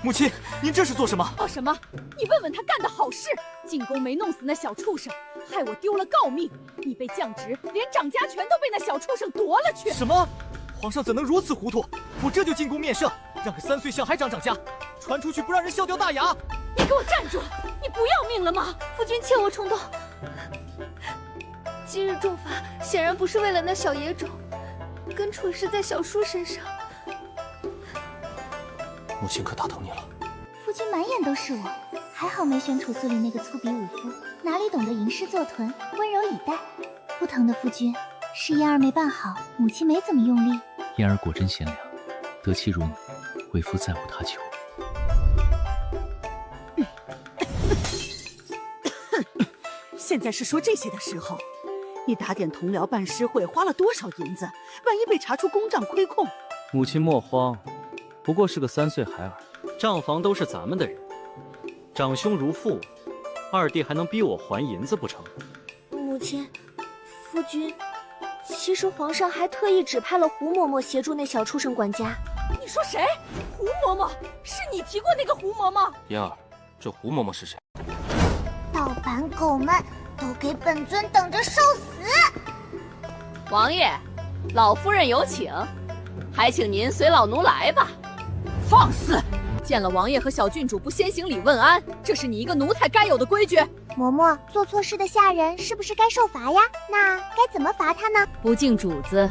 母亲，您这是做什么？做什么？你问问他干的好事，进宫没弄死那小畜生，害我丢了诰命。你被降职，连掌家权都被那小畜生夺了去。什么？皇上怎能如此糊涂？我这就进宫面圣，让个3岁小孩掌掌家，传出去不让人笑掉大牙。你给我站住！你不要命了吗？夫君切勿冲动。今日重罚显然不是为了那小野种，根蠢是在小叔身上。母亲可打疼你了。夫君满眼都是我，还好没选楚素林那个粗鄙武夫，哪里懂得吟诗作豚，温柔以待。不疼的夫君，是嫣儿没办好，母亲没怎么用力。嫣儿果真贤良，得妻如你，为夫再无他求。现在是说这些的时候。你打点同僚办诗会花了多少银子？万一被查出公账亏空，母亲莫慌，不过是个3岁孩儿，账房都是咱们的人，长兄如父，二弟还能逼我还银子不成？母亲，夫君，其实皇上还特意指派了胡嬷嬷协助那小畜生管家。你说谁？胡嬷嬷？是你提过那个胡嬷嬷？嫣儿，这胡嬷嬷是谁？盗版狗们都给本尊等着受死！王爷，老夫人有请，还请您随老奴来吧。放肆！见了王爷和小郡主不先行礼问安，这是你一个奴才该有的规矩。嬷嬷，做错事的下人是不是该受罚呀？那该怎么罚他呢？不敬主子，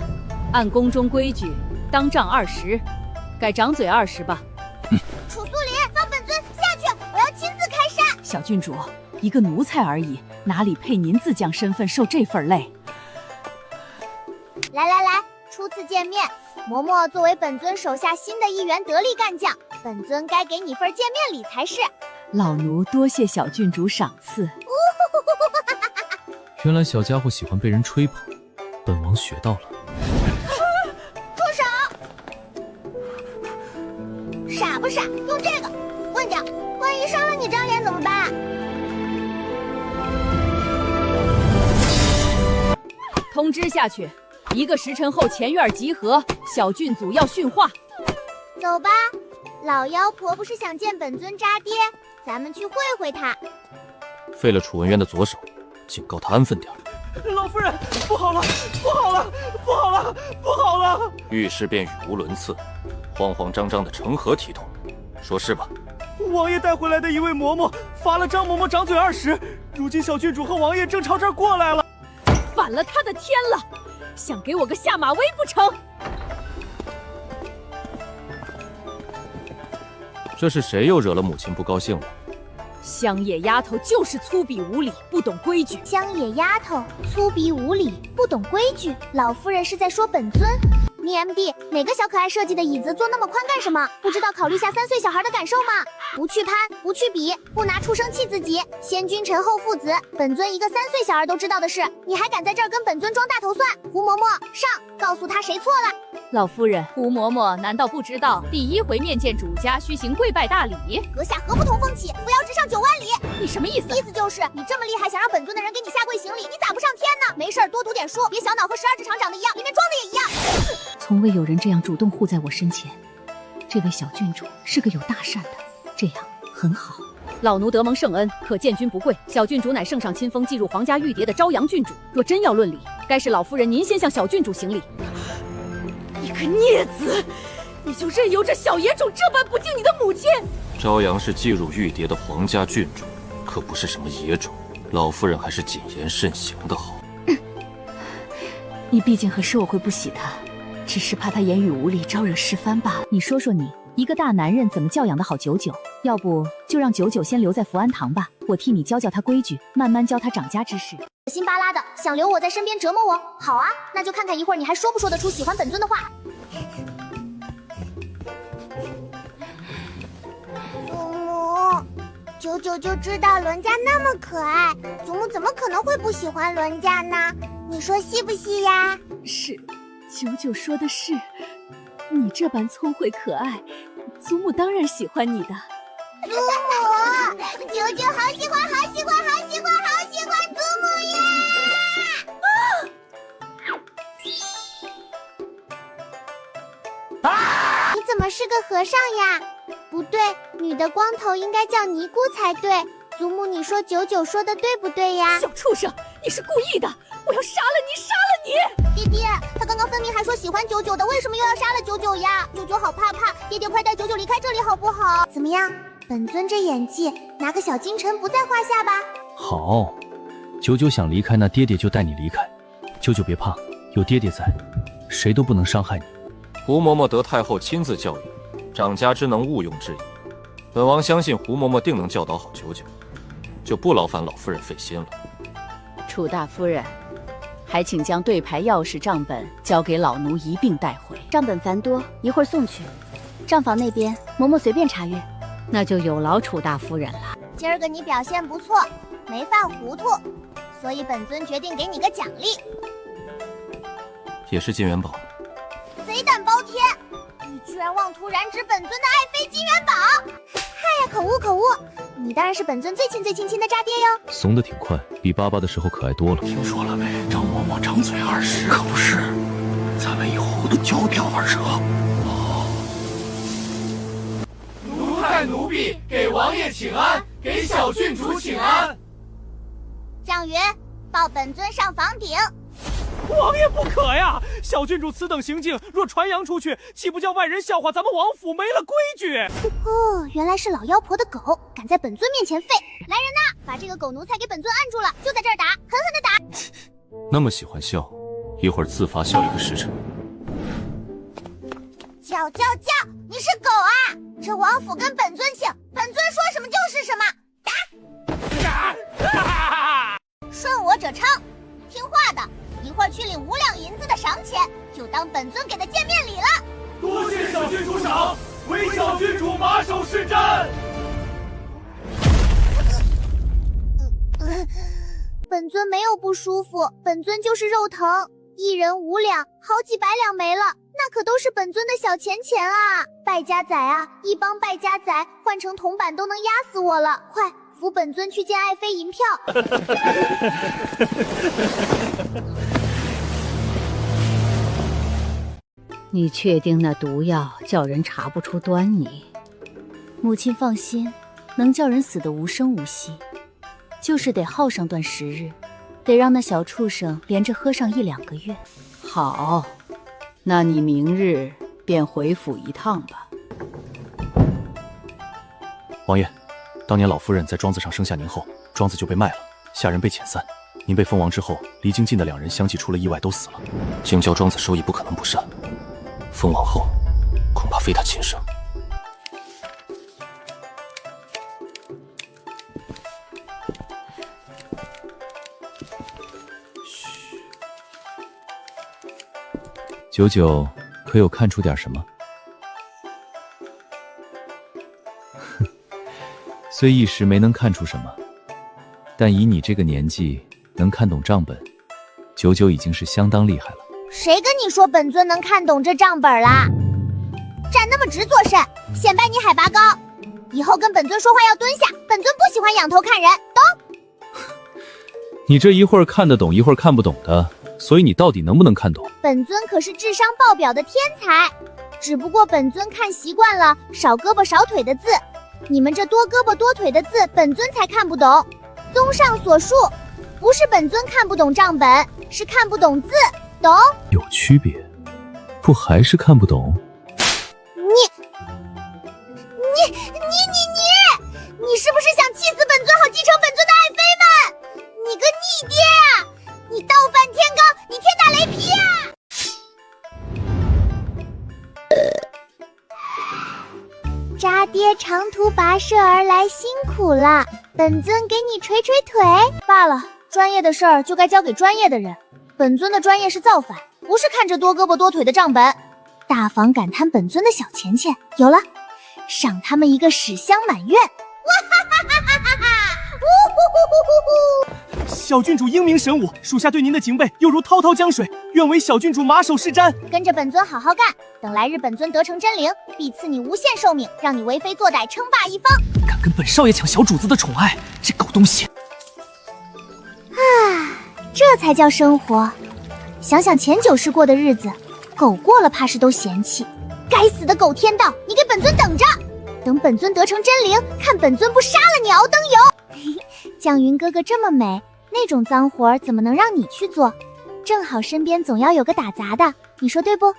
按宫中规矩，当杖20，改掌嘴20吧。楚素林，放本尊下去！我要亲自开杀！小郡主，一个奴才而已，哪里配您自将身份受这份累？来，初次见面，嬷嬷作为本尊手下新的一员得力干将，本尊该给你份见面礼才是。老奴多谢小郡主赏赐。原来小家伙喜欢被人吹捧，本王学到了。住手！傻不傻？用这个，问掉，万一伤了你张脸怎么办？通知下去，1个时辰后前院集合，小郡主要训话。走吧，老妖婆不是想见本尊渣爹，咱们去会会他。废了楚文渊的左手，警告他安分点。老夫人，不好了，不好了，不好了，不好了！遇事便语无伦次，慌慌张张的成何体统？说是吧？王爷带回来的一位嬷嬷罚了张嬷嬷掌嘴20，如今小郡主和王爷正朝这儿过来了。反了他的天了，想给我个下马威不成？这是谁又惹了母亲不高兴了？乡野丫头就是粗鄙无礼，不懂规矩。乡野丫头粗鄙无礼，不懂规矩。老夫人是在说本尊。你 MD 哪个小可爱设计的椅子坐那么宽干什么？不知道考虑下3岁小孩的感受吗？不去攀，不去比，不拿出生气自己。先君臣后父子，本尊一个3岁小孩都知道的事，你还敢在这儿跟本尊装大头蒜？胡嬷嬷上，告诉他谁错了。老夫人，胡嬷嬷难道不知道第1回面见主家需行跪拜大礼？阁下何不同风起，扶摇直上9万里？你什么意思？意思就是你这么厉害，想让本尊的人给你下跪行礼，你咋不上天呢？没事儿多读点书，别小脑和12指肠长得一样，里面装的也一样。从未有人这样主动护在我身前，这位小郡主是个有大善的，这样很好。老奴得蒙圣恩，可见君不贵。小郡主乃圣上亲封继入皇家御蝶的朝阳郡主，若真要论理，该是老夫人您先向小郡主行礼。你个孽子，你就任由这小野种这般不敬你的母亲？朝阳是继入御蝶的皇家郡主，可不是什么野种，老夫人还是谨言慎行的好。你毕竟和社会不喜他，只是怕他言语无力，招惹是非罢了。你说说你，一个大男人怎么教养得好九九？要不就让九九先留在福安堂吧，我替你教教他规矩，慢慢教他长家之事。心巴拉的，想留我在身边折磨我？好啊，那就看看一会儿你还说不说得出喜欢本尊的话。祖母，九九就知道伦家那么可爱，祖母怎么可能会不喜欢伦家呢？你说是不是呀？是，九九说的是，你这般聪慧可爱，祖母当然喜欢你的。祖母，九九好喜欢，好喜欢，好喜欢，好喜欢祖母呀！你怎么是个和尚呀？不对，女的光头应该叫尼姑才对。祖母，你说九九说的对不对呀？小畜生，你是故意的！我要杀了你，杀了你！爹爹，他刚刚分明还说喜欢九九的，为什么又要杀了九九呀？九九好怕怕，爹爹快带九九离开这里好不好？怎么样，本尊这演技，拿个小京城不在话下吧？好，九九想离开，那爹爹就带你离开。九九别怕，有爹爹在，谁都不能伤害你。胡嬷嬷得太后亲自教育，长家之能毋庸置疑。本王相信胡嬷嬷定能教导好九九，就不劳烦老夫人费心了。楚大夫人，还请将对牌钥匙账本交给老奴一并带回。账本繁多，一会儿送去。账房那边，嬷嬷随便查阅。那就有劳楚大夫人了。今儿个你表现不错，没犯糊涂，所以本尊决定给你个奖励。也是金元宝。贼胆包天！你居然妄图染指本尊的爱妃金元宝！嗨呀，可恶可恶！你当然是本尊最亲最亲的渣爹哟！怂得挺快，比爸爸的时候可爱多了。听说了没？张嬷嬷掌嘴20，可不是，咱们以后都交票而折。奴才奴婢给王爷请安，给小郡主请安。将云，报本尊上房顶。王爷不可呀！小郡主此等行径，若传扬出去，岂不叫外人笑话咱们王府没了规矩？哦，原来是老妖婆的狗，敢在本尊面前吠！来人呐，把这个狗奴才给本尊按住了，就在这儿打，狠狠的打！那么喜欢笑，一会儿自罚笑1个时辰。叫！你是狗啊！这王府跟本尊请，本尊说什么就是什么，打！顺我者昌，听话的，一会儿去领5两银子的赏钱，就当本尊给的见面礼了。多谢小郡主赏，唯小郡主马首是瞻。本尊没有不舒服，本尊就是肉疼。1人5两，好几百两没了，那可都是本尊的小钱啊！败家仔啊，一帮败家仔换成铜板都能压死我了！快扶本尊去见爱妃银票。你确定那毒药叫人查不出端倪？母亲放心，能叫人死得无声无息，就是得耗上段时日，得让那小畜生连着喝上1、2个月。好，那你明日便回府一趟吧。王爷，当年老夫人在庄子上生下您后，庄子就被卖了，下人被遣散。您被封王之后，离京近的2人相继出了意外，都死了。京郊庄子收益不可能不善，封王后恐怕非他亲生。九九可有看出点什么？虽一时没能看出什么，但以你这个年纪能看懂账本，九九已经是相当厉害了。谁跟你说本尊能看懂这账本啦？站那么直做甚？显摆你海拔高，以后跟本尊说话要蹲下，本尊不喜欢仰头看人，懂？你这一会儿看得懂，一会儿看不懂的，所以你到底能不能看懂？本尊可是智商爆表的天才，只不过本尊看习惯了少胳膊少腿的字，你们这多胳膊多腿的字，本尊才看不懂。综上所述，不是本尊看不懂账本，是看不懂字，懂？有区别，不还是看不懂？你是不是想气死本尊，好继承本尊的爱妃们？你个逆爹啊！你倒反天罡，你天打雷劈啊！渣爹长途跋涉而来，辛苦了，本尊给你捶捶腿。罢了，专业的事儿就该交给专业的人。本尊的专业是造反，不是看这多胳膊多腿的账本。大方感叹本尊的小钱钱，有了，赏他们一个驶香满院。哇哈哈哈哈哈哈！呜呼呼呼呼呼！小郡主英明神武，属下对您的敬佩犹如滔滔江水，愿为小郡主马首是瞻。跟着本尊好好干，等来日本尊得成真灵，必赐你无限寿命，让你为非作歹，称霸一方。敢跟本少爷抢小主子的宠爱，这狗东西！啊，这才叫生活。想想前9世过的日子，狗过了怕是都嫌弃。该死的狗天道，你给本尊等着！等本尊得成真灵，看本尊不杀了你敖登油！绛云哥哥这么美，那种脏活怎么能让你去做？正好身边总要有个打杂的，你说对不？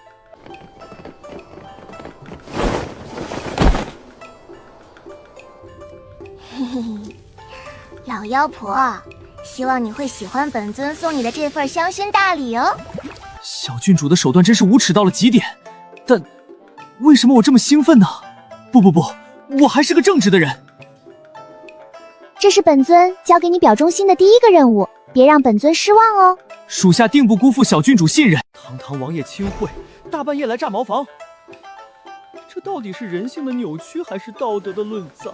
嘿嘿，老妖婆，希望你会喜欢本尊送你的这份香薰大礼哦。小郡主的手段真是无耻到了极点，但为什么我这么兴奋呢？不，我还是个正直的人。这是本尊交给你表忠心的第1个任务，别让本尊失望哦。属下定不辜负小郡主信任。堂堂王爷亲会，大半夜来炸茅房，这到底是人性的扭曲，还是道德的沦丧？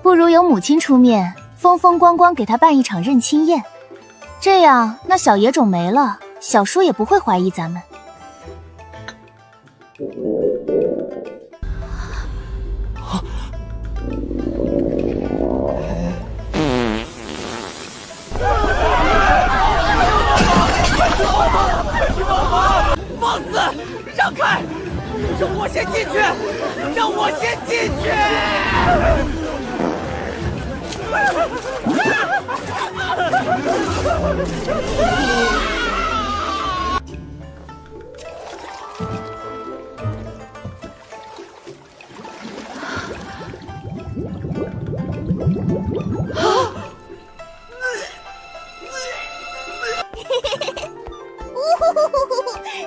不如由母亲出面，风风光光给他办一场认亲宴，这样那小野种没了，小叔也不会怀疑咱们。放肆！让开！让我先进去！让我先进去！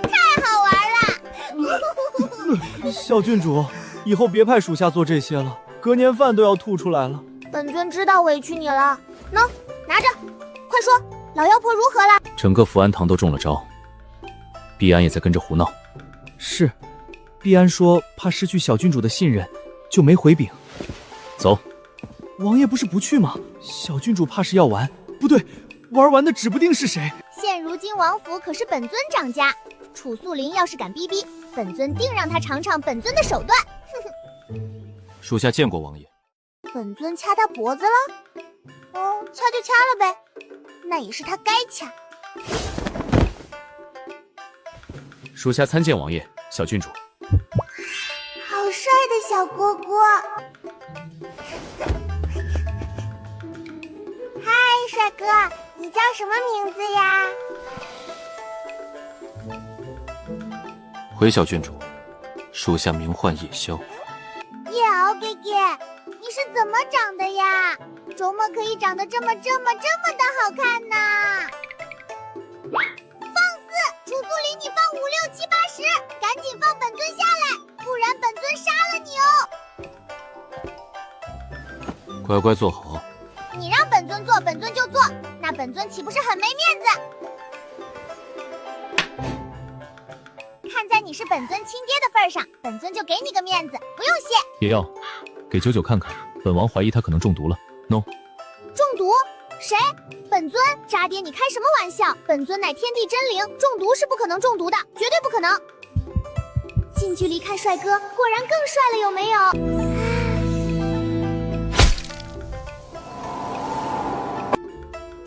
太好玩了！小郡主，以后别派属下做这些了，隔年饭都要吐出来了。本尊知道委屈你了，喏，拿着，快说，老妖婆如何了？整个福安堂都中了招，碧安也在跟着胡闹。是，碧安说怕失去小郡主的信任，就没回禀。走。王爷不是不去吗？小郡主怕是要玩，不对，玩完的指不定是谁。现如今王府可是本尊掌家，楚素林要是敢逼逼，本尊定让他尝尝本尊的手段。属下见过王爷。本尊掐他脖子了？哦，掐就掐了呗，那也是他该掐。属下参见王爷，小郡主。好帅的小蝈蝈！嗨，帅哥，你叫什么名字呀？回小郡主，属下名唤叶宵。叶敖哥哥，你是怎么长的呀？周末可以长得这么的好看呢？放肆！楚素林，你放5、6、7、8、10，赶紧放本尊下来，不然本尊杀了你哦！乖乖坐好。你让本尊做，本尊就做，那本尊岂不是很没面子？看在你是本尊亲爹的份上，本尊就给你个面子，不用谢。也要给九九看看，本王怀疑他可能中毒了。喏，中毒？谁？本尊？渣爹，你开什么玩笑？本尊乃天地真灵，中毒是不可能中毒的，绝对不可能。近距离看帅哥，果然更帅了，有没有？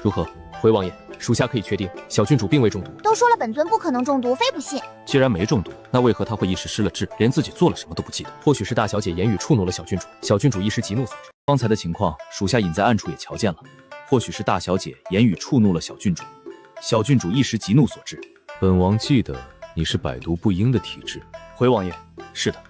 如何？回王爷，属下可以确定，小郡主并未中毒。都说了本尊不可能中毒，非不信。既然没中毒，那为何他会一时失了智，连自己做了什么都不记得？或许是大小姐言语触怒了小郡主，小郡主一时急怒所致。刚才的情况，属下隐在暗处也瞧见了。或许是大小姐言语触怒了小郡主，小郡主一时急怒所致。本王记得你是百毒不侵的体质。回王爷，是的。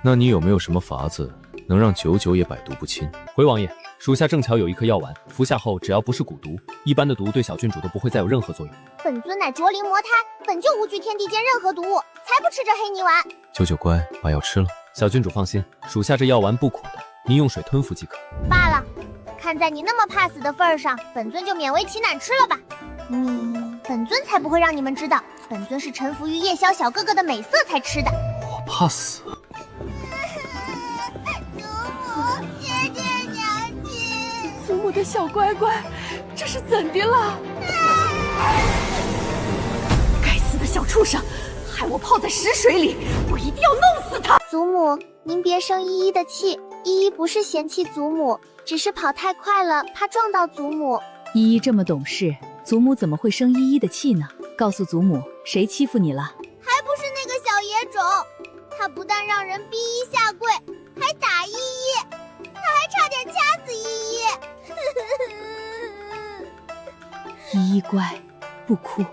那你有没有什么法子能让九九也百毒不侵？回王爷，属下正巧有一颗药丸，服下后只要不是蛊毒，一般的毒对小郡主都不会再有任何作用。本尊乃卓灵魔胎，本就无惧天地间任何毒物，才不吃这黑泥丸。九九乖，把药吃了。小郡主放心，属下这药丸不苦的，您用水吞服即可。罢了，看在你那么怕死的份上，本尊就勉为其难吃了吧。本尊才不会让你们知道，本尊是臣服于叶宵小哥哥的美色才吃的。我怕死。祖母的小乖乖，这是怎的了？该死的小畜生，害我泡在屎水里，我一定要弄死他！祖母，您别生依依的气，依依不是嫌弃祖母，只是跑太快了，怕撞到祖母。依依这么懂事，祖母怎么会生依依的气呢？告诉祖母，谁欺负你了？还不是那个小野种，他不但让人逼依下跪，还打依依，他还差点掐死依依。依依乖，不哭，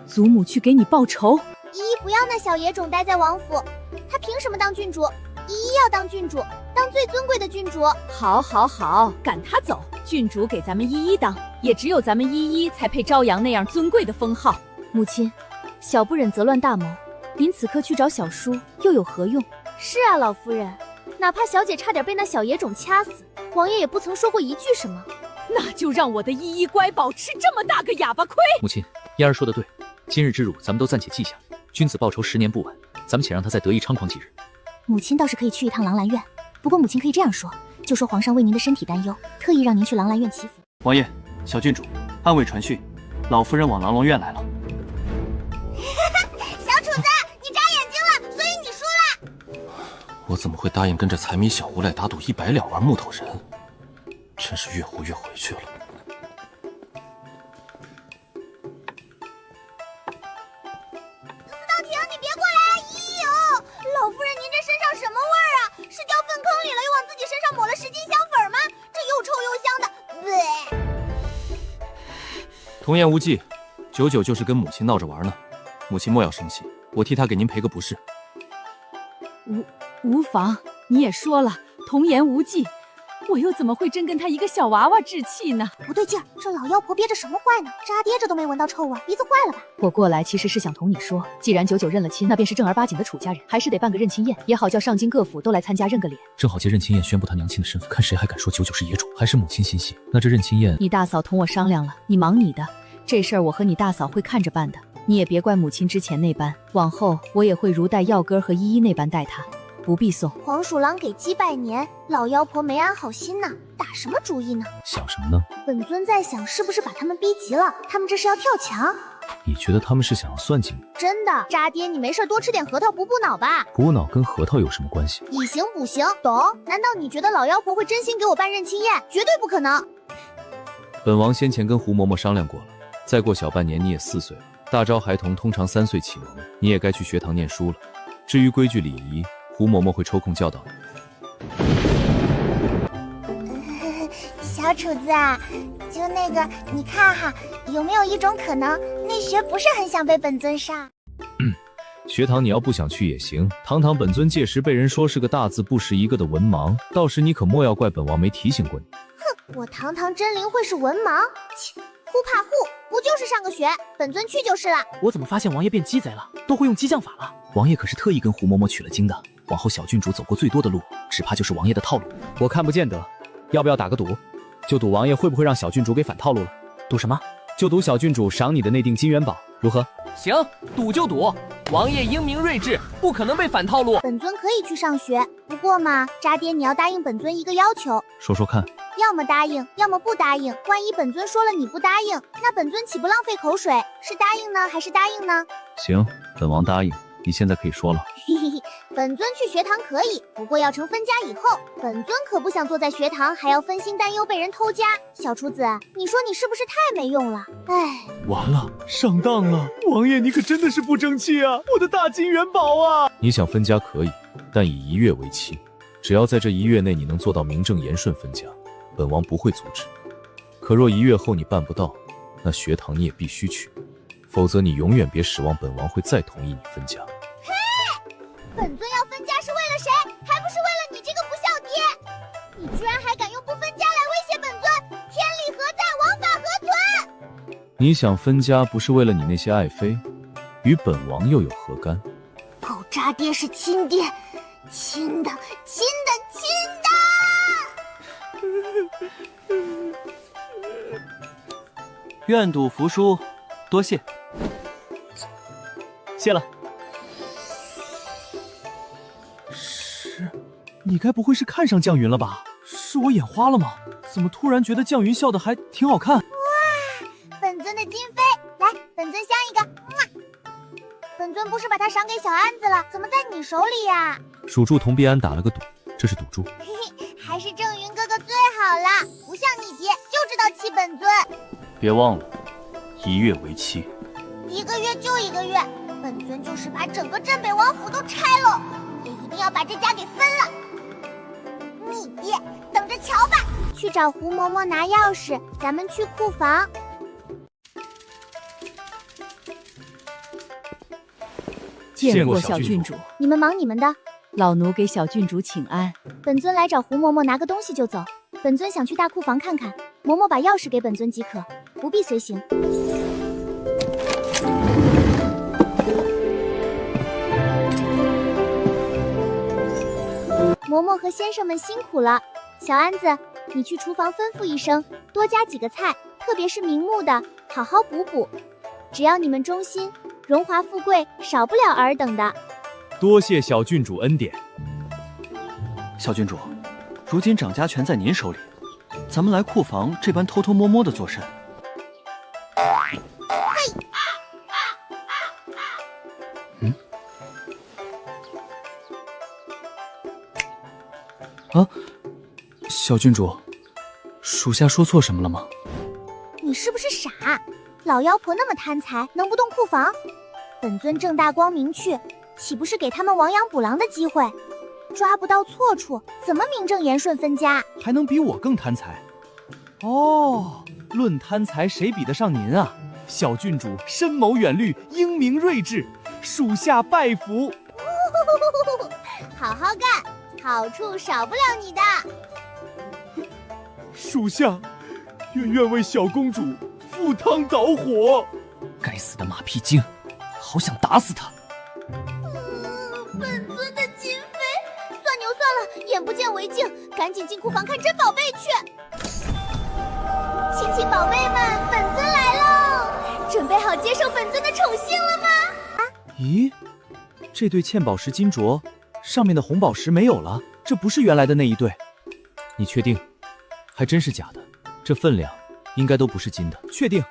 祖母去给你报仇。依依不要那小野种待在王府，他凭什么当郡主？依依要当郡主，当最尊贵的郡主。好，好，好，赶他走！郡主给咱们依依当，也只有咱们依依才配朝阳那样尊贵的封号。母亲，小不忍则乱大谋，您此刻去找小叔又有何用？是啊，老夫人，哪怕小姐差点被那小野种掐死，王爷也不曾说过一句什么。那就让我的依依乖宝吃这么大个哑巴亏！母亲，燕儿说的对，今日之辱咱们都暂且记下，君子报仇10年不晚，咱们且让他再得意猖狂几日。母亲倒是可以去一趟狼兰院，不过母亲可以这样说，就说皇上为您的身体担忧，特意让您去狼兰院祈福。王爷，小郡主，暗卫传讯，老夫人往狼龙院来了。小楚子，你眨眼睛了，所以你输了。我怎么会答应跟着财迷小屋来打赌100两玩木头人？真是越活越回去了。四道亭，你别过来啊！咦呦，老夫人，您这身上什么味儿啊？是掉粪坑里了，又往自己身上抹了10斤香粉吗？这又臭又香的。童言无忌，九九就是跟母亲闹着玩呢。母亲莫要生气，我替她给您赔个不是。无妨，你也说了，童言无忌。我又怎么会真跟他一个小娃娃置气呢？不对劲儿，这老妖婆憋着什么坏呢？渣爹这都没闻到臭味，鼻子坏了吧？我过来其实是想同你说，既然99认了亲，那便是正儿八经的楚家人，还是得办个认亲宴，也好叫上京各府都来参加认个脸。正好借认亲宴宣布他娘亲的身份，看谁还敢说99是野种，还是母亲心系。那这认亲宴，你大嫂同我商量了，你忙你的，这事儿我和你大嫂会看着办的。你也别怪母亲之前那般，往后我也会如待耀哥和依依那般待她。不必送。黄鼠狼给鸡拜年，老妖婆没安好心呢，打什么主意呢？想什么呢？本尊在想，是不是把他们逼急了？他们这是要跳墙？你觉得他们是想要算计你？真的，渣爹，你没事多吃点核桃补补脑吧。补脑跟核桃有什么关系？以形补形，懂？难道你觉得老妖婆会真心给我办认亲宴？绝对不可能。本王先前跟胡嬷嬷商量过了，再过小半年你也4岁了，大招孩童通常3岁启蒙，你也该去学堂念书了。至于规矩礼仪，胡嬷嬷会抽空教导你。小楚子啊，就那个，你看哈，有没有一种可能，内学不是很想被本尊上？学堂你要不想去也行，堂堂本尊届时被人说是个大字不识一个的文盲，到时你可莫要怪本王没提醒过你。哼，我堂堂真灵会是文盲？切，呼怕呼，不就是上个学，本尊去就是了。我怎么发现王爷变鸡贼了，都会用激将法了？王爷可是特意跟胡嬷嬷取了经的，往后小郡主走过最多的路，只怕就是王爷的套路。我看不见得，要不要打个赌？就赌王爷会不会让小郡主给反套路了？赌什么？就赌小郡主赏你的那锭金元宝，如何？行，赌就赌。王爷英明睿智，不可能被反套路。本尊可以去上学，不过嘛，渣爹你要答应本尊一个要求。说说看。要么答应，要么不答应。万一本尊说了你不答应，那本尊岂不浪费口水？是答应呢，还是答应呢？行，本王答应。你现在可以说了。嘿嘿，本尊去学堂可以，不过要成分家以后，本尊可不想坐在学堂还要分心担忧被人偷家。小厨子，你说你是不是太没用了？哎，完了，上当了！王爷你可真的是不争气啊！我的大金元宝啊！你想分家可以，但以1月为期，只要在这1月内你能做到名正言顺分家，本王不会阻止。可若1月后你办不到，那学堂你也必须去，否则你永远别指望本王会再同意你分家。本尊要分家是为了谁？还不是为了你这个不孝爹！你居然还敢用不分家来威胁本尊，天理何在，王法何存？你想分家不是为了你那些爱妃，与本王又有何干？狗渣爹是亲爹，亲的，亲的，亲的！愿赌服输，多谢。谢了。你该不会是看上绛云了吧？是我眼花了吗？怎么突然觉得绛云笑得还挺好看？哇，本尊的金妃，来，本尊香一个。本尊不是把它赏给小安子了，怎么在你手里呀？蜀柱同毕安打了个赌，这是赌注。嘿嘿，还是正云哥哥最好了，不像你爹，就知道气本尊。别忘了，1月为期。1个月就1个月，本尊就是把整个镇北王府都拆了，也一定要把这家给分了。你爹，等着瞧吧！去找胡嬷嬷拿钥匙，咱们去库房。见过小郡主。你们忙你们的，老奴给小郡主请安。本尊来找胡嬷嬷拿个东西就走。本尊想去大库房看看，嬷嬷把钥匙给本尊即可，不必随行。嬷嬷和先生们辛苦了。小安子，你去厨房吩咐一声，多加几个菜，特别是明目的，好好补补。只要你们忠心，荣华富贵少不了尔等的。多谢小郡主恩典。小郡主，如今掌家权在您手里，咱们来库房这般偷偷摸摸的做甚？啊，小郡主，属下说错什么了吗？你是不是傻？老妖婆那么贪财，能不动库房？本尊正大光明去，岂不是给他们亡羊补牢的机会？抓不到错处，怎么名正言顺分家？还能比我更贪财？哦，论贪财，谁比得上您啊？小郡主深谋远虑，英明睿智，属下拜服。好好干，好处少不了你的。属下愿为小公主赴汤蹈火。该死的马屁精，好想打死他！本尊的金妃，算牛算了，眼不见为净，赶紧进库房看珍宝贝去。亲亲宝贝们，本尊来喽！准备好接受本尊的宠幸了吗？咦，这对嵌宝石金镯上面的红宝石没有了，这不是原来的那一对。你确定？还真是假的，这分量应该都不是金的。确定，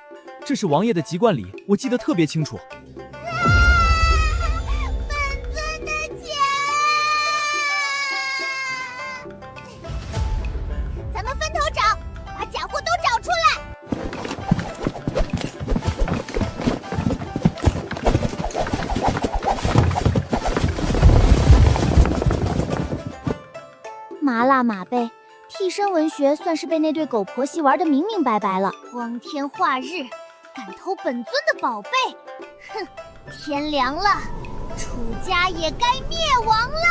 这是王爷的籍贯礼，我记得特别清楚。本尊的钱！咱们分头找，把假货都找出来。麻辣马背。替身文学算是被那对狗婆媳玩得明明白白了，光天化日，敢偷本尊的宝贝，哼！天凉了，楚家也该灭亡了。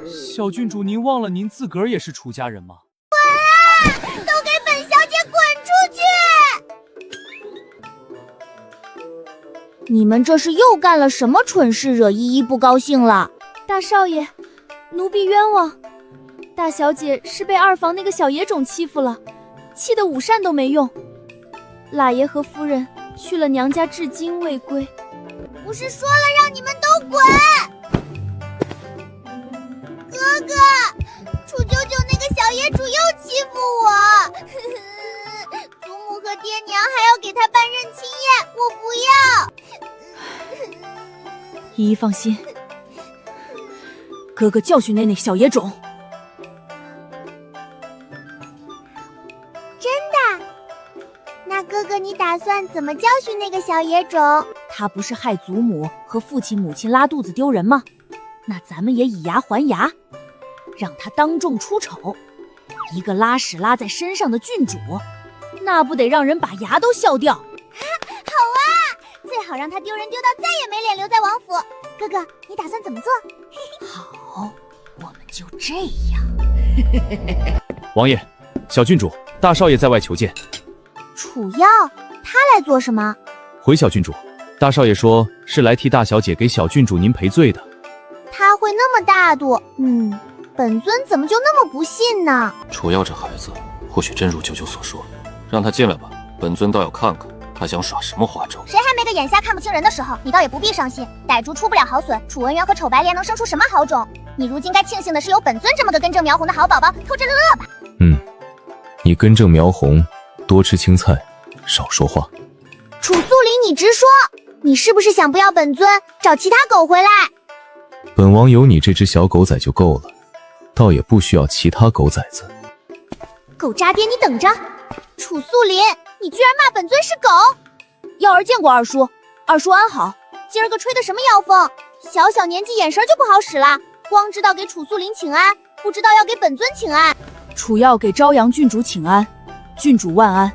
小郡主，您忘了您自个儿也是楚家人吗？滚啊！都给本小姐滚出去！你们这是又干了什么蠢事，惹依依不高兴了？大少爷，奴婢冤枉。大小姐是被二房那个小野种欺负了，气得午膳都没用。老爷和夫人去了娘家，至今未归。不是说了让你们都滚？哥哥，楚舅舅那个小野主又欺负我，祖母和爹娘还要给他办认亲宴，我不要。依依放心，哥哥教训那小野种。那哥哥，你打算怎么教训那个小野种？他不是害祖母和父亲母亲拉肚子丢人吗？那咱们也以牙还牙，让他当众出丑。一个拉屎拉在身上的郡主，那不得让人把牙都笑掉？好啊，最好让他丢人丢到再也没脸留在王府。哥哥，你打算怎么做？好，我们就这样。王爷，小郡主，大少爷在外求见。楚药，他来做什么？回小郡主，大少爷说是来替大小姐给小郡主您赔罪的。他会那么大度？本尊怎么就那么不信呢？楚药这孩子，或许真如舅舅所说，让他进来吧。本尊倒要看看他想耍什么花招。谁还没个眼瞎看不清人的时候？你倒也不必伤心，歹竹出不了好笋，楚文渊和丑白莲能生出什么好种？你如今该庆幸的是有本尊这么个根正苗红的好宝宝，偷着乐乐吧。你根正苗红，多吃青菜，少说话。楚素林，你直说，你是不是想不要本尊，找其他狗回来？本王有你这只小狗仔就够了，倒也不需要其他狗崽子。狗渣爹，你等着！楚素林，你居然骂本尊是狗！幺儿见过二叔，二叔安好。今儿个吹的什么妖风？小小年纪眼神就不好使了，光知道给楚素林请安，不知道要给本尊请安。楚药给朝阳郡主请安，郡主万安。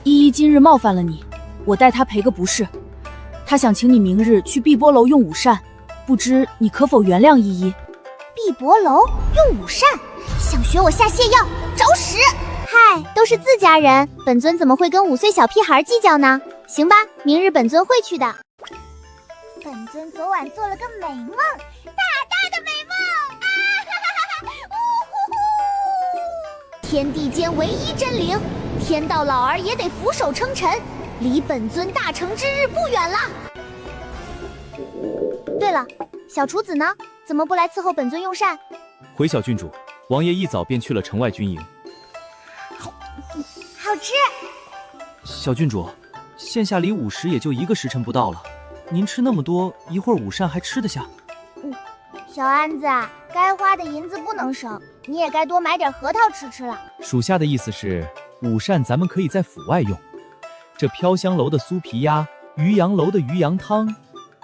依依今日冒犯了你，我代她赔个不是。她想请你明日去碧波楼用午膳，不知你可否原谅依依？碧波楼用午膳，想学我下泻药，找死！嗨，都是自家人，本尊怎么会跟5岁小屁孩计较呢？行吧，明日本尊会去的。本尊昨晚做了个美梦，大大的美梦啊！哈哈哈哈！呜呼呼！天地间唯一真灵，天道老儿也得俯首称臣，离本尊大成之日不远了。对了，小厨子呢？怎么不来伺候本尊用膳？回小郡主，王爷一早便去了城外军营。好吃。小郡主，现下离午时也就1个时辰不到了，您吃那么多，一会儿午膳还吃得下？小安子，该花的银子不能省，你也该多买点核桃吃了。属下的意思是，午膳咱们可以在府外用。这飘香楼的酥皮鸭，渔阳楼的鱼羊汤，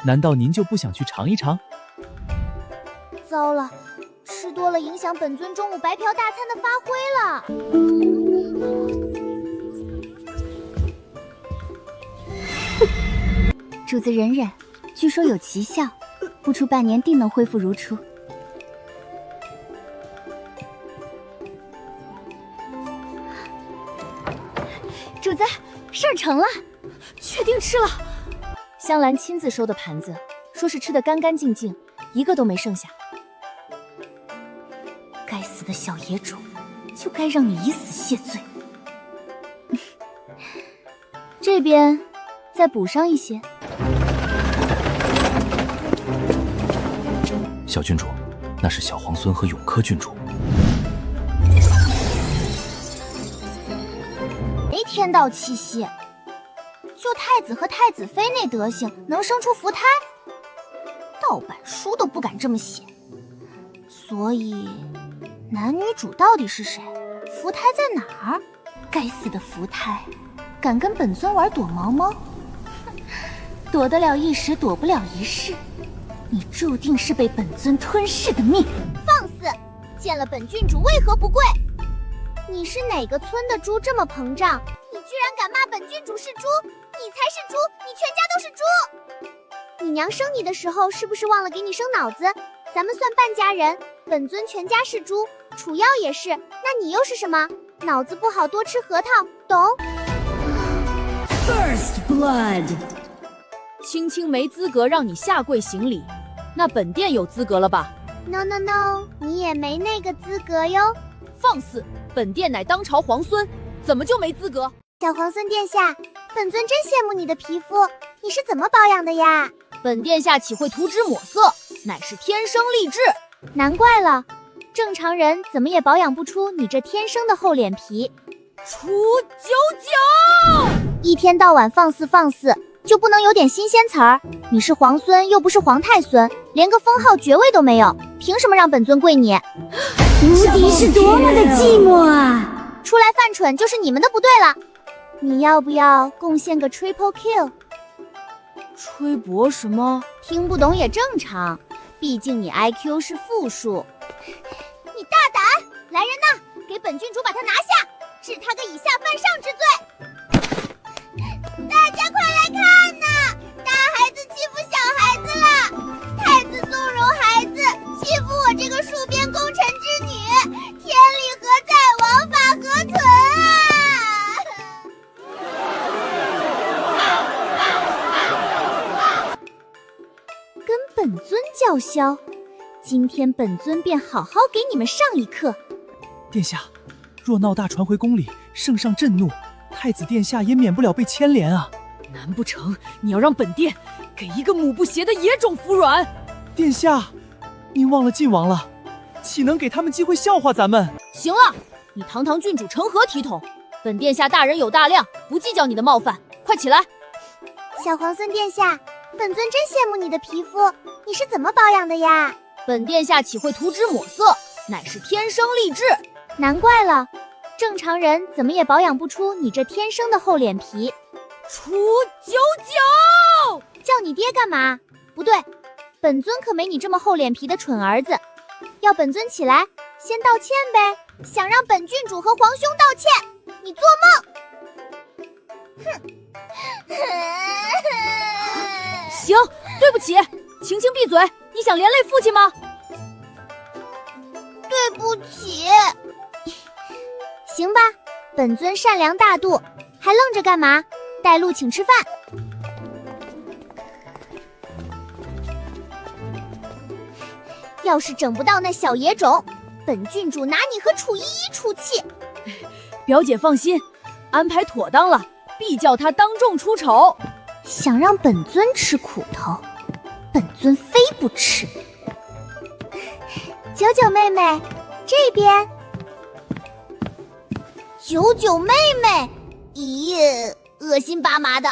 难道您就不想去尝一尝？糟了，吃多了影响本尊中午白嫖大餐的发挥了。主子忍忍，据说有奇效，不出半年定能恢复如初。主子，事儿成了，确定吃了。香兰亲自收的盘子，说是吃得干干净净，一个都没剩下。该死的小野种，就该让你以死谢罪。这边再补上一些。小郡主，那是小皇孙和永科郡主。没天道气息，就太子和太子妃那德行，能生出福胎？盗版书都不敢这么写。所以，男女主到底是谁？福胎在哪儿？该死的福胎，敢跟本尊玩躲猫猫？躲得了一时，躲不了一世。你注定是被本尊吞噬的命！放肆！见了本郡主为何不跪？你是哪个村的猪这么膨胀？你居然敢骂本郡主是猪！你才是猪！你全家都是猪！你娘生你的时候是不是忘了给你生脑子？咱们算半家人，本尊全家是猪，楚妖也是，那你又是什么？脑子不好多吃核桃，懂 ？First blood。青青没资格让你下跪行礼，那本殿有资格了吧 ？No No No， 你也没那个资格哟！放肆！本殿乃当朝皇孙，怎么就没资格？小皇孙殿下，本尊真羡慕你的皮肤，你是怎么保养的呀？本殿下岂会涂脂抹色，乃是天生丽质。难怪了，正常人怎么也保养不出你这天生的厚脸皮。楚99，一天到晚放肆放肆，就不能有点新鲜词儿？你是皇孙又不是皇太孙，连个封号爵位都没有，凭什么让本尊跪你？无敌是多么的寂寞啊！出来犯蠢就是你们的不对了。你要不要贡献个 triple kill？ 吹薄什么？听不懂也正常，毕竟你 IQ 是负数。你大胆！来人呐，给本郡主把他拿下，治他个以下犯上之罪！大家快来看呐！大孩子欺负小孩子了，太子纵容孩子，欺负我这个戍边功臣之女，天理何在？王法何存啊！跟本尊叫嚣，今天本尊便好好给你们上一课。殿下，若闹大传回宫里，圣上震怒，太子殿下也免不了被牵连啊！难不成你要让本殿给一个母不协的野种服软？殿下，您忘了晋王了，岂能给他们机会笑话咱们？行了，你堂堂郡主成何体统？本殿下大人有大量，不计较你的冒犯，快起来！小皇孙殿下，本尊真羡慕你的皮肤，你是怎么保养的呀？本殿下岂会涂脂抹色，乃是天生丽质。难怪了，正常人怎么也保养不出你这天生的厚脸皮。楚99，叫你爹干嘛？不对，本尊可没你这么厚脸皮的蠢儿子。要本尊起来，先道歉呗。想让本郡主和皇兄道歉，你做梦！哼！行，对不起，晴晴闭嘴。你想连累父亲吗？对不起。行吧，本尊善良大度，还愣着干嘛？带路请吃饭。要是整不到那小野种，本郡主拿你和楚依依出气。表姐放心，安排妥当了，必叫他当众出丑。想让本尊吃苦头，本尊非不吃。99妹妹，这边。99妹妹，咦，恶心巴麻的。